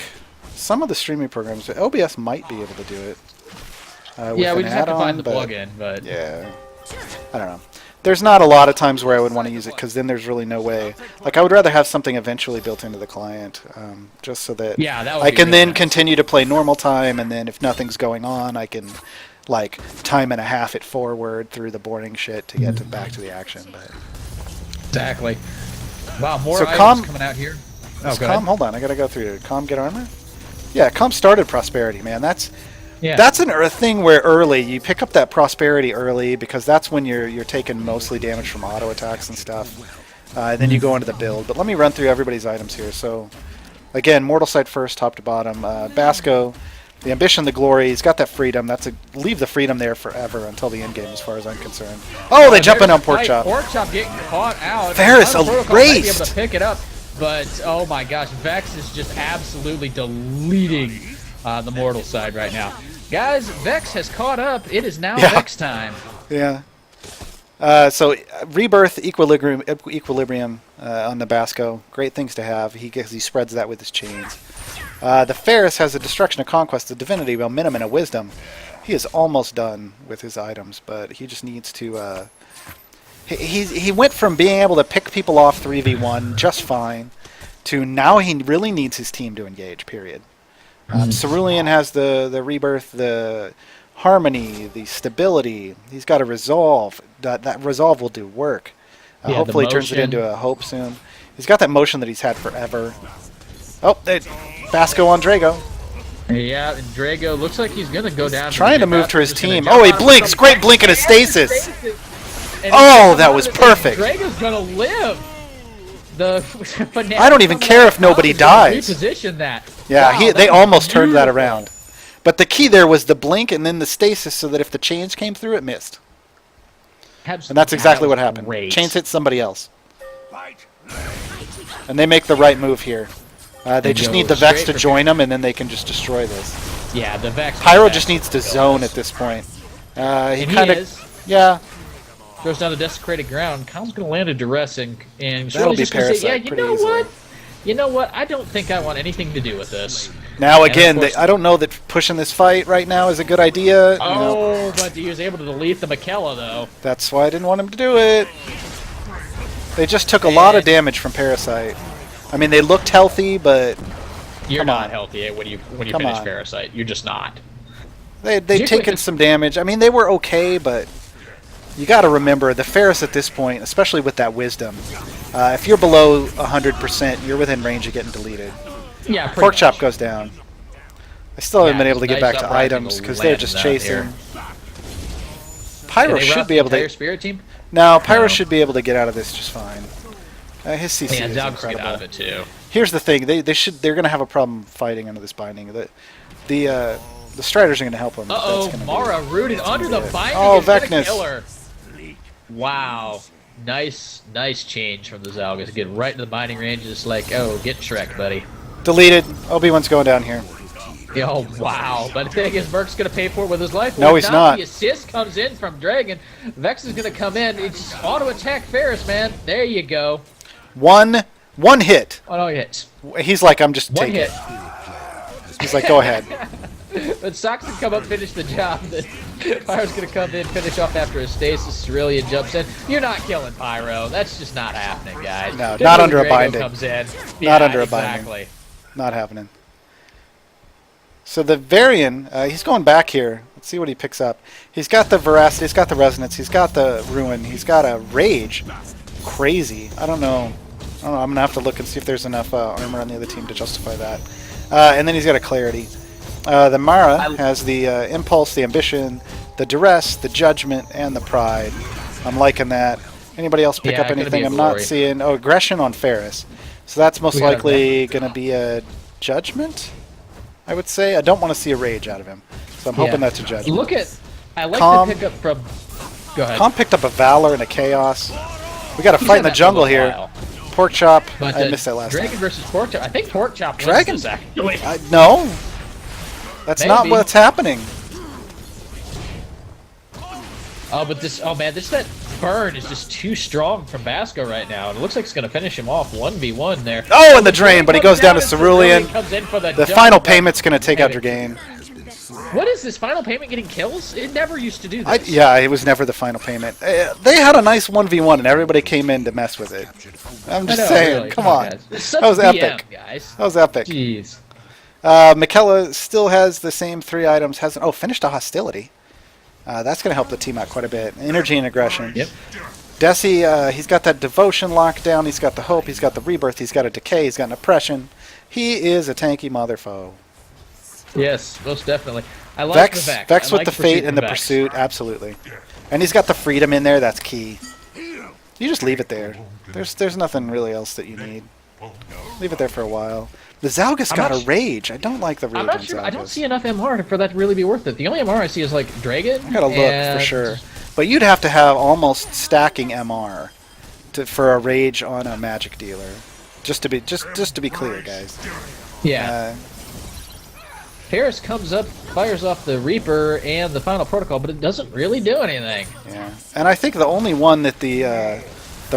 some of the streaming programs, OBS might be able to do it. Yeah, we with just an have to add-on, find the but plugin, but Yeah. I don't know. There's not a lot of times where I would want to use it because then there's really no way. Like, I would rather have something eventually built into the client, just so that yeah, that would I be can really then nice. continue to play normal time, and then if nothing's going on, I can like time and a half it forward through the boring shit to get back to the action. But Exactly. Wow, more So items Com- coming out here. Does go Com, ahead. hold on, I gotta go through. Did Com get armor? Yeah, Com started prosperity, man. That's Yeah. That's a thing where early you pick up that prosperity early because that's when you're taking mostly damage from auto attacks and stuff. Then you go into the build. But let me run through everybody's items here. So again, Mortal Sight first, top to bottom. Basco, the ambition, the glory. He's got that freedom. Leave the freedom there forever until the end game, as far as I'm concerned. Oh, they jump in on Pork Chop. Pork Chop getting caught out. Ferris Final Protocol might be able erased. to pick it up, but oh my gosh, Vex is just absolutely deleting the mortal side right now. Guys, Vex has caught up. It is now Yeah. Vex time. Yeah. So rebirth, equilibrium on the Basco. Great things to have. He spreads that with his chains. The Ferris has a destruction, a conquest, a divinity, a minimum, and a wisdom. He is almost done with his items, but he just needs to. He went from being able to pick people off 3v1 just fine to now he really needs his team to engage. Period. Cerulean has the rebirth, the harmony, the stability. He's got a resolve. That resolve will do work. Yeah, the Hopefully, turns it motion. into a hope soon. He's got that motion that he's had forever. Oh, Basco on Drago. Yeah, and Drago looks like he's gonna go down. Trying to the move to his Just gonna team. jump Oh, he out. blinks. Great blink and a stasis. And Oh, he's that was gonna come out of perfect. this, Drago's gonna live. I don't even care if nobody dies. Reposition that. Yeah, Wow, they that was almost turned that beautiful. around. But the key there was the blink and then the stasis so that if the chains came through, it missed. And that's exactly what happened. Great. Chains hit somebody else. And they make the right move here. They just go need the Vex straight to for join them, and then they can just destroy this. Yeah, the Vex. Pyro just needs to zone at this point. He And kind he is. of, yeah. Throws down the desecrated ground. Kyle's gonna land a duress, and That'll Shirley's be just gonna say, Parasite "Yeah, you pretty know easily. what? You know what? I don't think I want anything to do with this." Now And of again, course- I don't know that pushing this fight right now is a good idea. You know, Oh, but he was able to delete the McKellar though. that's why I didn't want him to do it. They just took a lot of damage from Parasite. I mean, they looked healthy, but You're come not on. healthy when you Come finish on. Parasite. You're just not. They've Particularly taken if- some damage. I mean, they were okay, but you got to remember the Ferris at this point, especially with that Wisdom. If you're below 100%, you're within range of getting deleted. Yeah, pretty Pork much. chop goes down. I still haven't Yeah, been able to get nice back to uprising items will because they're land just down chasing. here. Pyro Did they should rout be the able entire to. Spirit team? No, Pyro No. should be able to get out of this just fine. His CC Yeah, is Zalg's get incredible. out of it too. Here's the thing: they're gonna have a problem fighting under this binding. The Striders are gonna help them. Uh-oh, Mara rooted under the it. binding. Oh, is gonna Veknus. kill her. Wow. Nice change from the Zalgas. Get right into the binding range, just like, oh, get Shrek, buddy. Deleted. Obi-Wan's going down here. Oh, wow. But the thing is, Merc's going to pay for it with his life. No, Well, he's now not. The assist comes in from Dragon. Vex is going to come in. It's auto-attack Ferris, man. There you go. One hit. Auto hits. He's like, I'm just One taking hit. it. He's like, go ahead. But Sox can come up, finish the job. Then Pyro's going to come in, finish off after a stasis. Cerulean jumps in. You're not killing Pyro. That's just not happening, guys. No, Just not when under a Drago binding. Comes in. Not under a binding. Exactly. Not happening. So the Varian, he's going back here. Let's see what he picks up. He's got the Veracity, he's got the Resonance, he's got the Ruin, he's got a Rage. Crazy. I don't know. I'm going to have to look and see if there's enough armor on the other team to justify that. And then he's got a Clarity. The Mara has the Impulse, the Ambition, the Duress, the Judgment, and the Pride. I'm liking that. Anybody else pick Yeah, up gonna be anything? a I'm not glory. seeing... Oh, Aggression on Ferris. So that's most We got a likely going to be a Judgment, I would say. I don't want to see a Rage out of him. So I'm hoping that's a Judgment. Look at... I like Calm. to pick up from... Go ahead. Calm picked up a Valor and a Chaos. We got to He's fight had in the that for a jungle little here. while. Pork Chop. But, I missed that last Dragon time. versus Pork Chop. I think Pork Chop wins Dragon? this, actually. No. That's not Maybe. what's happening. Oh, but this... Oh, man, that burn is just too strong from Basco right now. And it looks like it's going to finish him off 1v1 there. Oh, in the drain, but he goes down to Cerulean. Comes in for the The jump, final but- payment's going to take out Dragon. What is this final payment getting kills? It never used to do this. Yeah, it was never the final payment. They had a nice 1v1 and everybody came in to mess with it. I'm I just know, saying, really. come on. Guys. It's such That was BM, epic. guys. That was epic. Jeez. Mikella still has the same 3 items. Hasn't finished a hostility. That's going to help the team out quite a bit. Energy and aggression. Yep. Desi, he's got that devotion lockdown. He's got the hope. He's got the rebirth. He's got a decay. He's got an oppression. He is a tanky motherfoe. Yes, most definitely. I like Vex, the Vex. Vex I with like the fate from and the Vex. pursuit, absolutely. And he's got the freedom in there. That's key. You just leave it there. There's nothing really else that you need. Leave it there for a while. The Zalgus I'm got not a rage. I don't like the rage I'm not on sure. Zalgus. I don't see enough MR for that to really be worth it. The only MR I see is like Dragon. I gotta look and... for sure. But you'd have to have almost stacking MR for a rage on a magic dealer. Just to be clear, guys. Yeah. Ferris comes up, fires off the Reaper and the final protocol, but it doesn't really do anything. Yeah. And I think the only one that the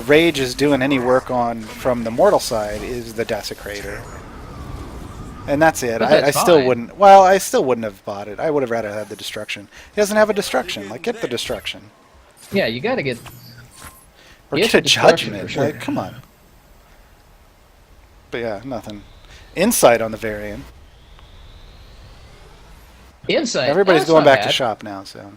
rage is doing any work on from the mortal side is the Desecrator. And that's it. But I that's still fine. wouldn't. Well, I still wouldn't have bought it. I would have rather had the destruction. He doesn't have a destruction. Like, get the destruction Yeah, you got to get. or Yes, get a destruction judgment. for sure. Like, come on. But yeah, nothing. Insight on the variant. Insight. Everybody's That's going not back to bad. shop now. So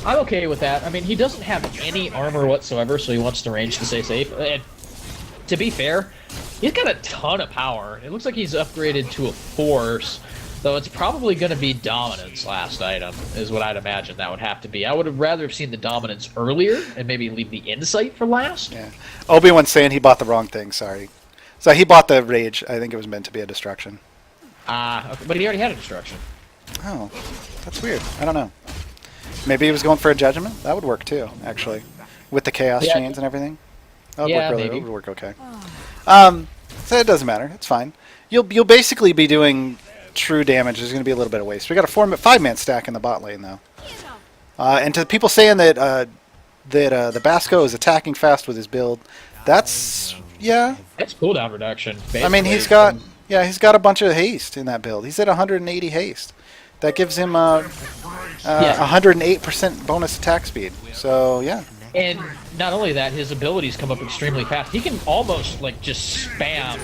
I'm okay with that. I mean, he doesn't have any armor whatsoever, so he wants to range to stay safe. And to be fair, he's got a ton of power. It looks like he's upgraded to a Force, though it's probably going to be Dominance last item, is what I'd imagine that would have to be. I would have rather have seen the Dominance earlier and maybe leave the Insight for last. yeah, Obi-Wan's saying he bought the wrong thing. Sorry. So he bought the rage. I think it was meant to be a destruction. Okay, but he already had a Destruction. Oh, that's weird. I don't know. Maybe he was going for a judgment. That would work too, actually, with the chaos Yeah. chains and everything. That would Yeah, work really. maybe. That would work okay. So it doesn't matter. It's fine. You'll basically be doing true damage. There's going to be a little bit of waste. We got a 5-man stack in the bot lane though. And to the people saying that the Basco is attacking fast with his build, that's That's cooldown reduction. I mean, he's got a bunch of haste in that build. He's at 180 haste. That gives him 108% bonus attack speed. So yeah, And not only that, his abilities come up extremely fast. He can almost like just spam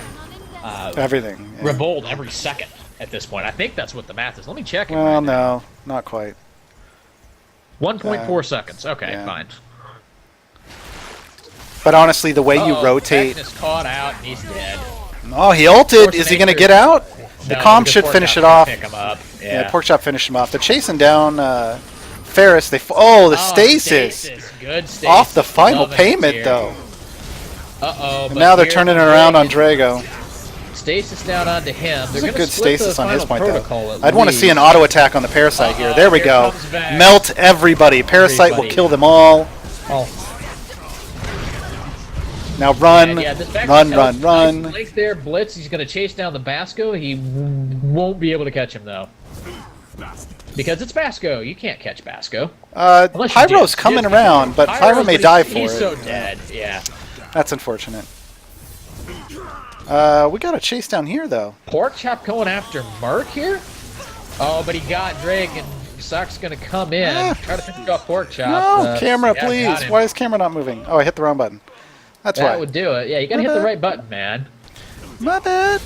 Everything. Yeah. Revolt every second at this point. I think that's what the math is. Let me check it. Well, right no, now. not quite. 1.4 seconds. Okay, yeah. fine. But honestly, the way you rotate... Veknus caught out, and he's dead. Oh, he ulted. Is he going to get out? The calm should finish it off. Pick him up. Yeah, Porkchop finished him off. They're chasing down Ferris. The stasis. Good stasis. Off the final payment, though. Uh-oh. And now they're turning it around on Drago. Stasis down onto him. There's a good stasis on his point, though. I'd I'd want to see an auto attack on the Parasite here. There we go. comes Vex. Melt everybody. Parasite will kill them all. Oh. Now run. Yeah, this Vex Run, is run, run. Nice length there, Blitz. He's going to chase down the Basco. He won't be able to catch him, though. Because it's Basco. You can't catch Basco. Pyro's coming around, but Pyro may die for it. He's so dead, yeah. That's unfortunate. We got a chase down here, though. Porkchop going after Merc here? Oh, but he got Drake, and Suck's going to come in. Try to finish off Porkchop. No, camera, please. Why is camera not moving? Oh, I hit the wrong button. That's why. That would do it. Yeah, you got to hit the right button, man. My bad.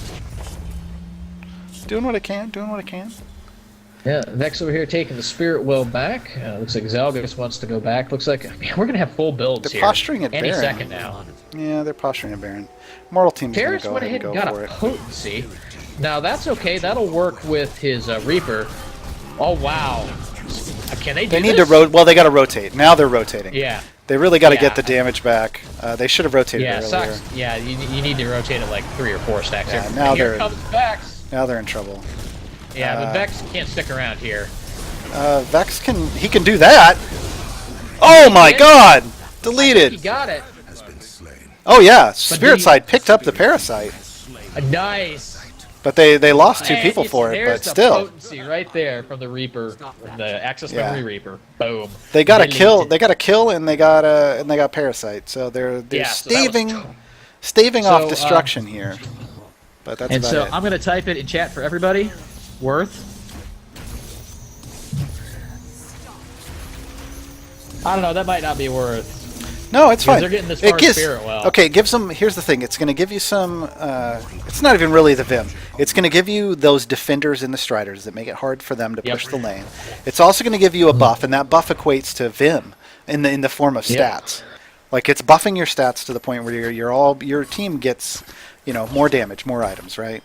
Doing what I can, doing what I can. Yeah, Vex over here taking the Spirit Will back. Looks like Zalgus wants to go back. Looks like, man, we're going to have full builds They're here. posturing at any Baron. second now. Yeah, they're posturing at Baron. Mortal Team's going Terrace to go went ahead ahead and and go got for a it. potency. Now, that's okay. That'll work with his Reaper. Oh, wow. Can they do They need this? to rotate. Well, they got to rotate. Now they're rotating. Yeah. They really got to Yeah. get the damage back. They should have rotated Yeah, earlier. Sucks. Yeah, you need to rotate it like 3 or 4 stacks. Yeah, here. now And here they're- comes Vex. Now they're in trouble. Yeah, but Vex can't stick around here. Vex he can do that. Oh my God! He Deleted. got it. Oh yeah, Spirit Side picked up the Parasite, Nice. but they lost 2 And people for it. there's But the still, potency right there from the Reaper, from the Access Memory Reaper. Boom. they got a Deleted. kill. They got a kill, and they got Parasite. So they're Yeah, so that was- staving So, off destruction here. But that's And about so it. I'm going to type it in chat for everybody. Worth. I don't know. That might not be worth. No, it's fine. They're getting this It far gives, Spirit Well. okay, it gives them. Here's the thing. It's going to give you some. It's not even really the Vim. It's going to give you those defenders and the Striders that make it hard for them to push the lane. It's also going to give you a buff, and that buff equates to Vim in the form of stats. Like it's buffing your stats to the point where your team gets, more damage, more items, right?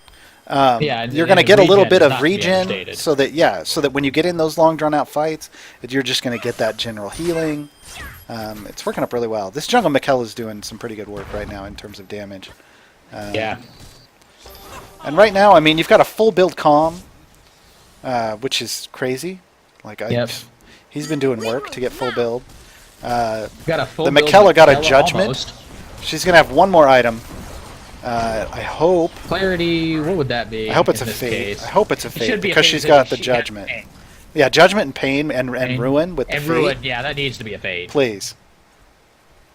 You're going to get a little bit of regen, so that when you get in those long drawn out fights, you're just going to get that general healing. It's working up really well. This jungle Mikkel is doing some pretty good work right now in terms of damage. Yeah. And right now, I mean, you've got a full build Calm, which is crazy. He's been doing work to get full build. Got a full the build Mikella got a Mikella Judgment. almost. She's going to have one more item. I hope. Clarity, what would that be? I hope it's in a this Fate. case? I hope it's a It Fate should be a because Fate she's because got the she has Judgment. Pain. Yeah, Judgment and Pain and Ruin with the and Fate. Ruin, yeah, that needs to be a Fate. Please.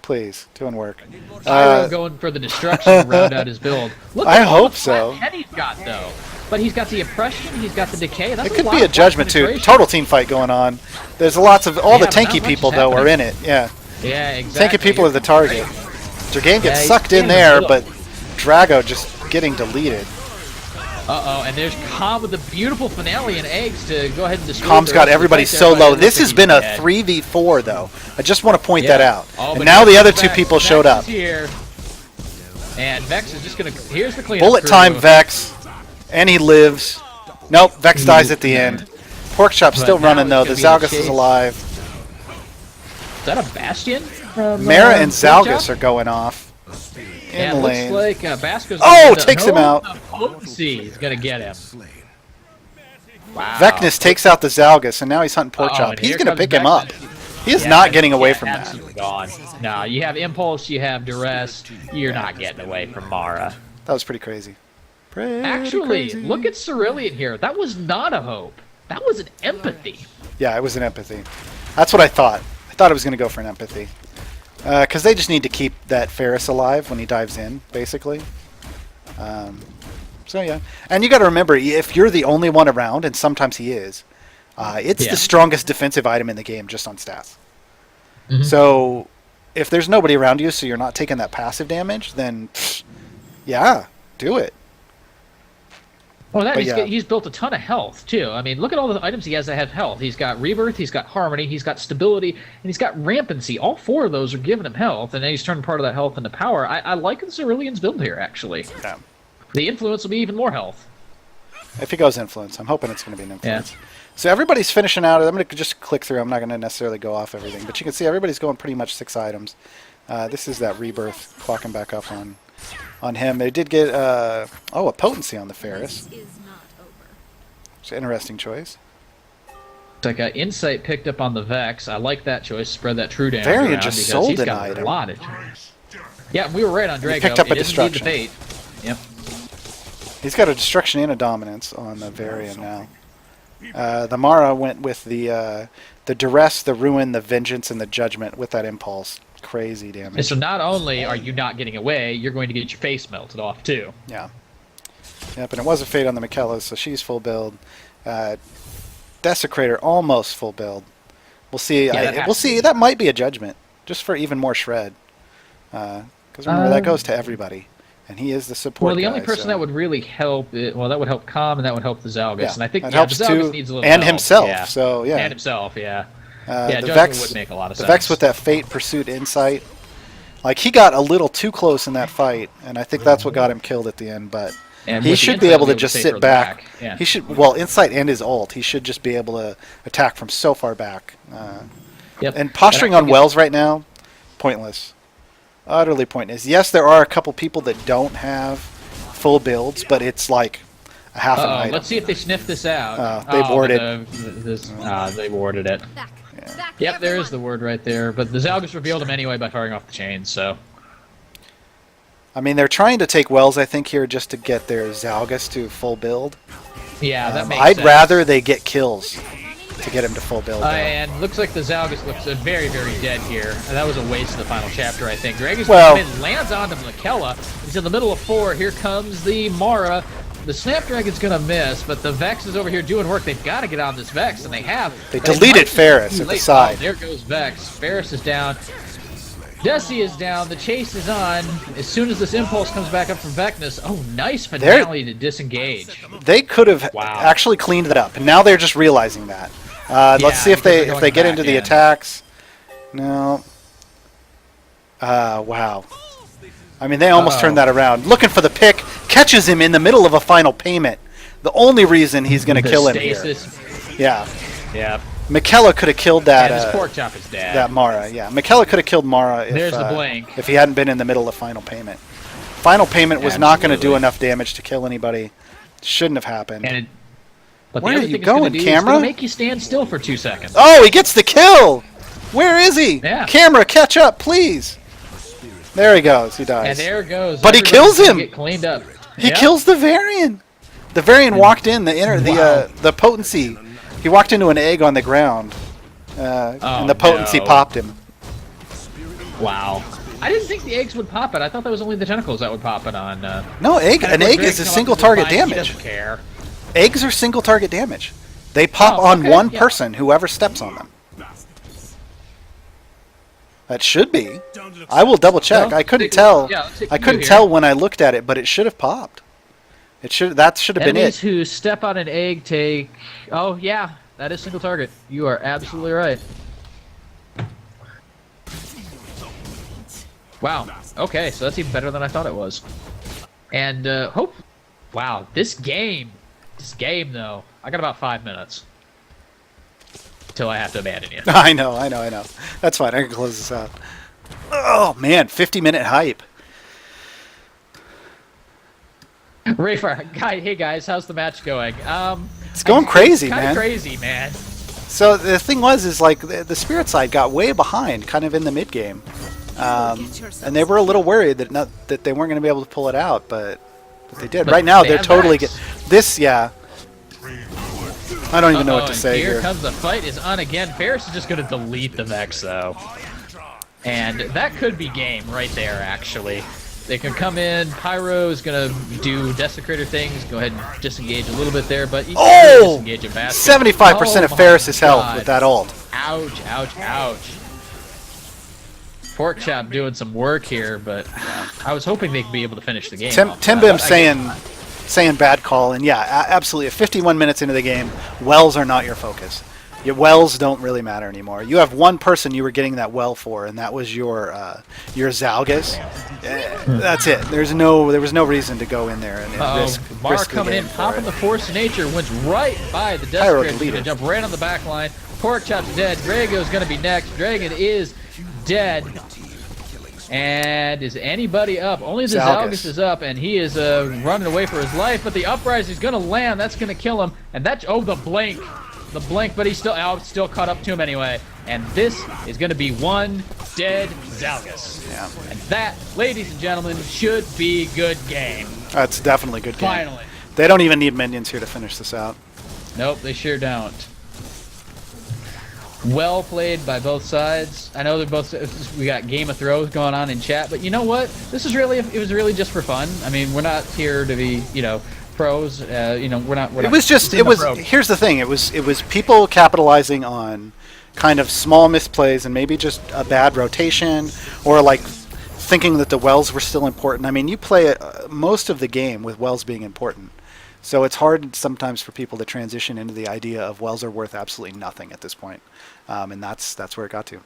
Please, doing work. Pyro going for the destruction to round out his build. Look I at all hope the so. flat head he's got though. But he's got the oppression, he's got the decay. That's It could lot be a of Judgment too. penetration. Total team fight going on. There's lots of all the Yeah, but not tanky much people is though are in happening. it. Yeah, Yeah, exactly. tanky people are the target. Dragan gets Yeah, he's sucked in in the there, middle. but Drago just getting deleted. Uh-oh, and there's Calm with the beautiful finale and eggs to go ahead and destroy. Calm's the got rest of the everybody fight so there, low. but it This looks has like been a he's dead. 3v4 though. I just want to point Yeah. that out. Oh, And but now here the other comes two Vex. people Vex showed is up. Here. And Vex is just gonna. Here's the cleanup. Bullet crew. time, Vex, and he lives. Nope, Vex dies at the end. Porkchop's But still now running though. The it's gonna be a Zalgus is chase. alive. Is that a Bastion? From, Mara and Porkchop? Zalgus are going off in Yeah, the it lane. looks like Basco's Oh, gonna takes him out. The potency is gonna get him. Wow. Veknus takes out the Zalgus, and now he's hunting Porkchop. and He's here going to comes pick him up. Veknus. He is Yeah, not getting away yeah, from that. absolutely gone. No, you have Impulse, you have Duress. You're not getting away from Mara. That was pretty crazy. Pretty Actually, crazy. look at Cerulean here. That was not a hope. That was an empathy. Yeah, it was an empathy. That's what I thought. I thought it was going to go for an empathy. Because they just need to keep that Ferris alive when he dives in, basically. So yeah. And you got to remember, if you're the only one around, and sometimes he is, it's the strongest defensive item in the game just on stats. Mhm. So if there's nobody around you, so you're not taking that passive damage, then yeah, do it. Well, that But he's built a ton of health too. I mean, look at all the items he has that have health. He's got Rebirth, he's got Harmony, he's got Stability, and he's got Rampancy. All 4 of those are giving him health, and then he's turning part of that health into power. I like the Cerulean's build here, actually. Yeah. The Influence will be even more health. If he goes Influence, I'm hoping it's going to be an Influence. Yeah. So everybody's finishing out. I'm going to just click through. I'm not going to necessarily go off everything, but you can see everybody's going pretty much 6 items. This is that Rebirth clocking back up on him. They did get a Potency on the Ferris. It's an interesting choice. It's like Insight picked up on the Vex. I like that choice. Spread that true damage Varian around just because sold he's an got item. a lot of. Yeah, we were right on Drago. He picked up a It is indeed Destruction. The bait. Yep. He's got a Destruction and a Dominance on the Varian now. The Mara went with the Duress, the Ruin, the Vengeance, and the Judgment with that Impulse. Crazy damage. And so not only are you not getting away, you're going to get your face melted off too. Yeah. Yep, and it was a Fate on the Mikella, so she's full build. Desecrator almost full build. We'll see. Yeah, We'll see. That might be a Judgment, just for even more shred. Because remember, that goes to everybody, and he is the support. Well, the only guy, person so. that would really help, that would help Calm, and that would help the Zalgus. Yeah, And I think that the helps Zalgus too, needs a little and help. himself. Yeah. So yeah, And himself, yeah. The Judgment Vex would make a lot of the sense. Vex with that Fate, Pursuit, Insight. Like, he got a little too close in that fight, and I think that's what got him killed at the end. But And he with the should be Insight, able to he'll just stay sit further back. Yeah. He should, well, Insight and his ult, he should just be able to attack from so far back. Yep. And posturing on Wells right now, pointless. Utterly pointless. Yes, there are a couple people that don't have full builds, but it's like a half an item. Let's see if they sniff this out. They warded. They warded it. Yep, there is the word right there. But the Zalgus revealed him anyway by firing off the chains, so... I mean, they're trying to take Wells, I think, here just to get their Zalgus to full build. Yeah, that makes I'd sense. rather they get kills to get him to full build. And looks like the Zalgus looks very, very dead here. And that was a waste of the final chapter, I think. Dragon's lands onto Mikella. He's in the middle of 4. Here comes the Mara. The Snapdragon's going to miss, but the Vex is over here doing work. They've got to get on this Vex, and they have. They deleted Ferris at the side. Oh, there goes Vex. Ferris is down. Desi is down. The chase is on. As soon as this impulse comes back up from Veknus, oh, nice finale to disengage. They could have actually cleaned that up, and now they're just realizing that. Let's see if they get into the attacks. No. Wow. I mean, they almost turned that around. Looking for the pick, catches him in the middle of a final payment. The only reason he's going to kill him here. Yeah. Yeah. Mikella could have killed that. And his pork chop is dead. That Mara, yeah. Mikella could have killed Mara if he hadn't been in the middle of final payment. Final payment was not going to do enough damage to kill anybody. Shouldn't have happened. But where are you going, camera? Make you stand still for 2 seconds. Oh, he gets the kill! Where is he? Yeah. Camera, catch up, please. There he goes. He dies. And there goes. But he kills him. Get cleaned up. He kills the Varian. The Varian walked in the potency. He walked into an egg on the ground, and the potency popped him. Wow. I didn't think the eggs would pop it. I thought that was only the tentacles that would pop it on. No, an egg is a single target damage. He doesn't care. Eggs are single target damage. They pop on one person, whoever steps on them. That should be. I will double check. I couldn't tell. I couldn't tell when I looked at it, but it should have popped. That should have been it. Enemies who step on an egg take. Oh yeah, that is single target. You are absolutely right. Wow. Okay, so that's even better than I thought it was. And wow, this game though. I got about 5 minutes till I have to abandon you. I know. That's fine. I can close this out. Oh man, 50-minute hype. Rayfar, hey guys, how's the match going? It's going crazy, man. Kind of crazy, man. So the thing is like the Spirit side got way behind, kind of in the mid game, and they were a little worried that they weren't going to be able to pull it out, but they did. Right now, they're totally this. Yeah. I don't even know what to say here. Here comes the fight is on again. Ferris is just going to delete the Vex though, and that could be game right there. Actually, they can come in. Pyro is going to do Desecrator things. Go ahead and disengage a little bit there, but disengage a basket. 75% of Ferris's health with that ult. Ouch! Ouch! Ouch! Pork Chop doing some work here, but I was hoping they'd be able to finish the game. Tim Bim saying bad call, and yeah, absolutely. 51 minutes into the game, wells are not your focus. Your wells don't really matter anymore. You have one person you were getting that well for, and that was your Zalgus. That's it. There was no reason to go in there and risk Bar risk the coming game in, for popping it. the Force of Nature, went right by the Pyro Desecrator. He's deleted. gonna jump right on the back line. Pork Chop's dead. Drago's gonna be next. Dragon is dead. And is anybody up? Only the Zalgus is up, and he is running away for his life. But the Uprising is going to land. That's going to kill him. And that's the blink. The blink, but he's still caught up to him anyway. And this is going to be one dead Zalgus. Yeah. And that, ladies and gentlemen, should be good game. That's definitely good game. Finally. They don't even need minions here to finish this out. Nope, they sure don't. Well played by both sides. I know they're both. We got Game of Thrones going on in chat, but you know what? This is really. It was really just for fun. I mean, we're not here to be, pros. We're not. It was just. It was. Here's the thing. It was people capitalizing on kind of small misplays and maybe just a bad rotation, or like thinking that the wells were still important. I mean, you play most of the game with wells being important. So it's hard sometimes for people to transition into the idea of wells are worth absolutely nothing at this point. And that's where it got to.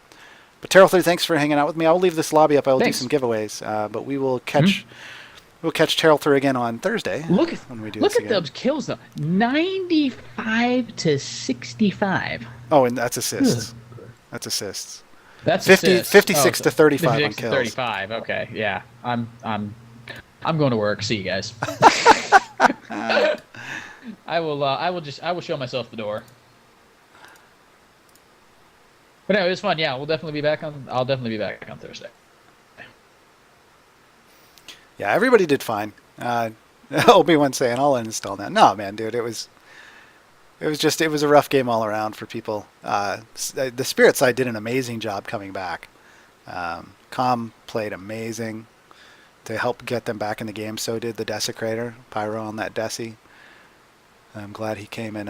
But Terrell3, thanks for hanging out with me. I'll leave this lobby up. I will do some giveaways. But we will catch we'll catch Terrell3 again on Thursday. Look at those kills though. 95 to 65. Oh, and that's assists. That's assists. That's 56 to 35 on 56 to kills. 35. Okay, yeah. I'm going to work. See you guys. I will show myself the door. But anyway, it was fun. Yeah, I'll definitely be back on Thursday. Yeah, everybody did fine. Obi-Wan saying I'll uninstall that. No, man, dude, it was a rough game all around for people. The Spirit side did an amazing job coming back. Com played amazing to help get them back in the game. So did the Desecrator, Pyro on that Desi. I'm glad he came out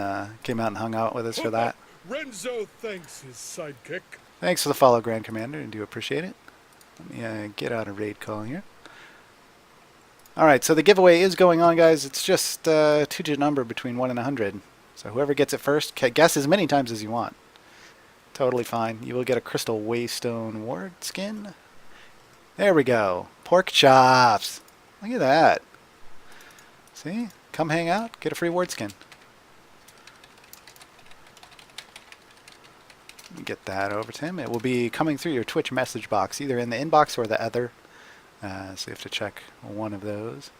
and hung out with us for that. Renzo thanks his sidekick. Thanks for the follow, Grand Commander. I do appreciate it. Let me get out a raid call here. All right, so the giveaway is going on, guys. It's just a two-digit number between 1 and 100. So whoever gets it first, guess as many times as you want. Totally fine. You will get a Crystal Waystone Ward skin. There we go. Pork chops. Look at that. See? Come hang out. Get a free ward skin. Let me get that over to him. It will be coming through your Twitch message box, either in the inbox or the other. So you have to check one of those.